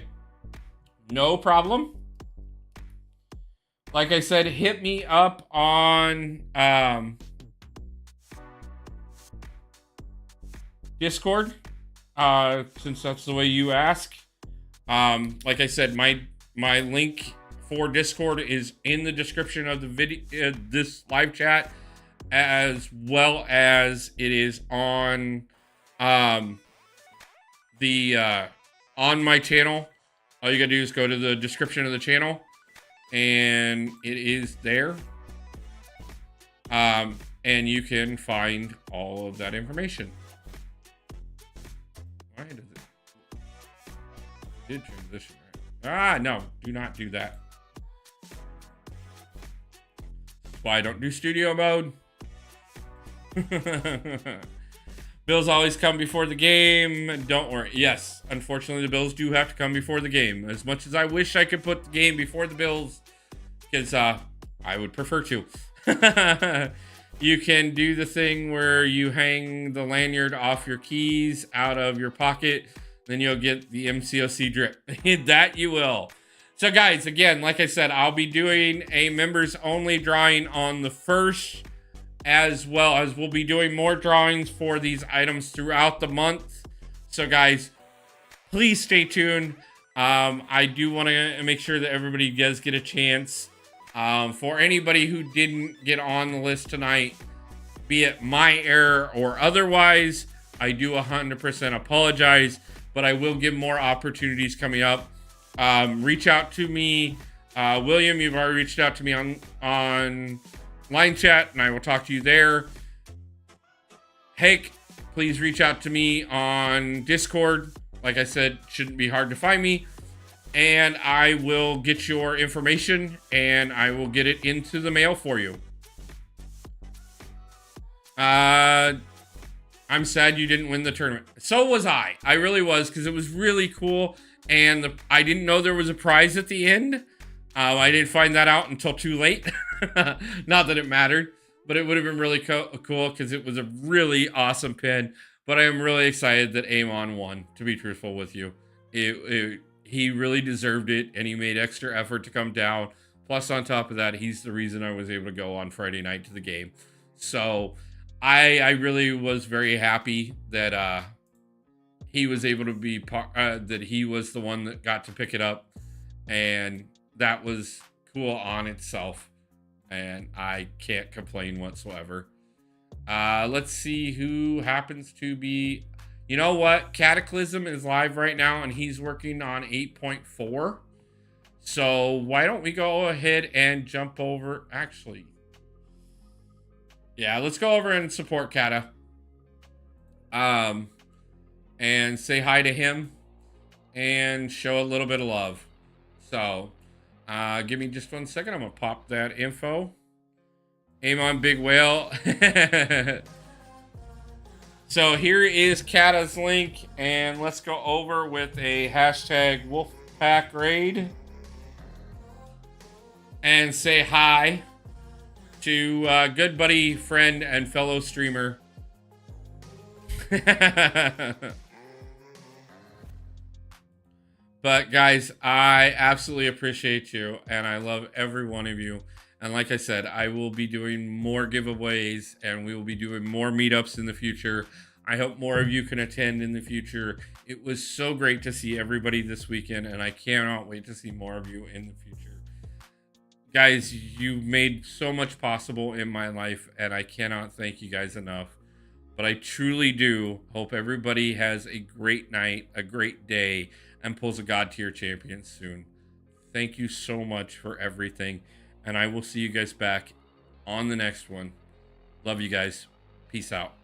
no problem. Like I said, hit me up on Discord, since that's the way you ask. Like I said, my link for Discord is in the description of the video, this live chat, as well as it is on on my channel. All you gotta do is go to the description of the channel, and it is there. And you can find all of that information. Why does it did transition? Right? No, do not do that. That's why I don't do studio mode. Bills always come before the game. Don't worry. Yes, unfortunately, the bills do have to come before the game. As much as I wish I could put the game before the bills, because I would prefer to. You can do the thing where you hang the lanyard off your keys out of your pocket. Then you'll get the MCOC drip. That you will. So guys, again, like I said, I'll be doing a members only drawing on the 1st, as well as we'll be doing more drawings for these items throughout the month. So guys, please stay tuned. I do want to make sure that everybody does get a chance. For anybody who didn't get on the list tonight, be it my error or otherwise, I do 100% apologize, but I will give more opportunities coming up. Reach out to me. William, you've already reached out to me on line chat, and I will talk to you there. Hake, please reach out to me on Discord. Like I said, shouldn't be hard to find me. And I will get your information, and I will get it into the mail for you. I'm sad you didn't win the tournament. So was I. I really was, because it was really cool. And I didn't know there was a prize at the end. I didn't find that out until too late. Not that it mattered, but it would have been really cool because it was a really awesome pin. But I am really excited that Amon won, to be truthful with you. He really deserved it, and he made extra effort to come down. Plus, on top of that, he's the reason I was able to go on Friday night to the game. So I really was very happy that he was able to be that he was the one that got to pick it up, and that was cool on itself, and I can't complain whatsoever. Let's see who happens to be. You know what? Cataclysm is live right now, and he's working on 8.4. So why don't we go ahead and jump over? Actually, yeah, let's go over and support Kata. And say hi to him and show a little bit of love. So, give me just 1 second. I'm gonna pop that info. Aim on Big Whale. So here is Kata's link, and let's go over with a hashtag Wolfpack Raid and say hi to good buddy, friend, and fellow streamer. But guys, I absolutely appreciate you, and I love every one of you. And like I said, I will be doing more giveaways, and we will be doing more meetups in the future. I hope more of you can attend in the future. It was so great to see everybody this weekend, and I cannot wait to see more of you in the future. Guys, you've made so much possible in my life, and I cannot thank you guys enough. But I truly do hope everybody has a great night, a great day, and pulls a God tier champion soon. Thank you so much for everything, and I will see you guys back on the next one. Love you guys. Peace out.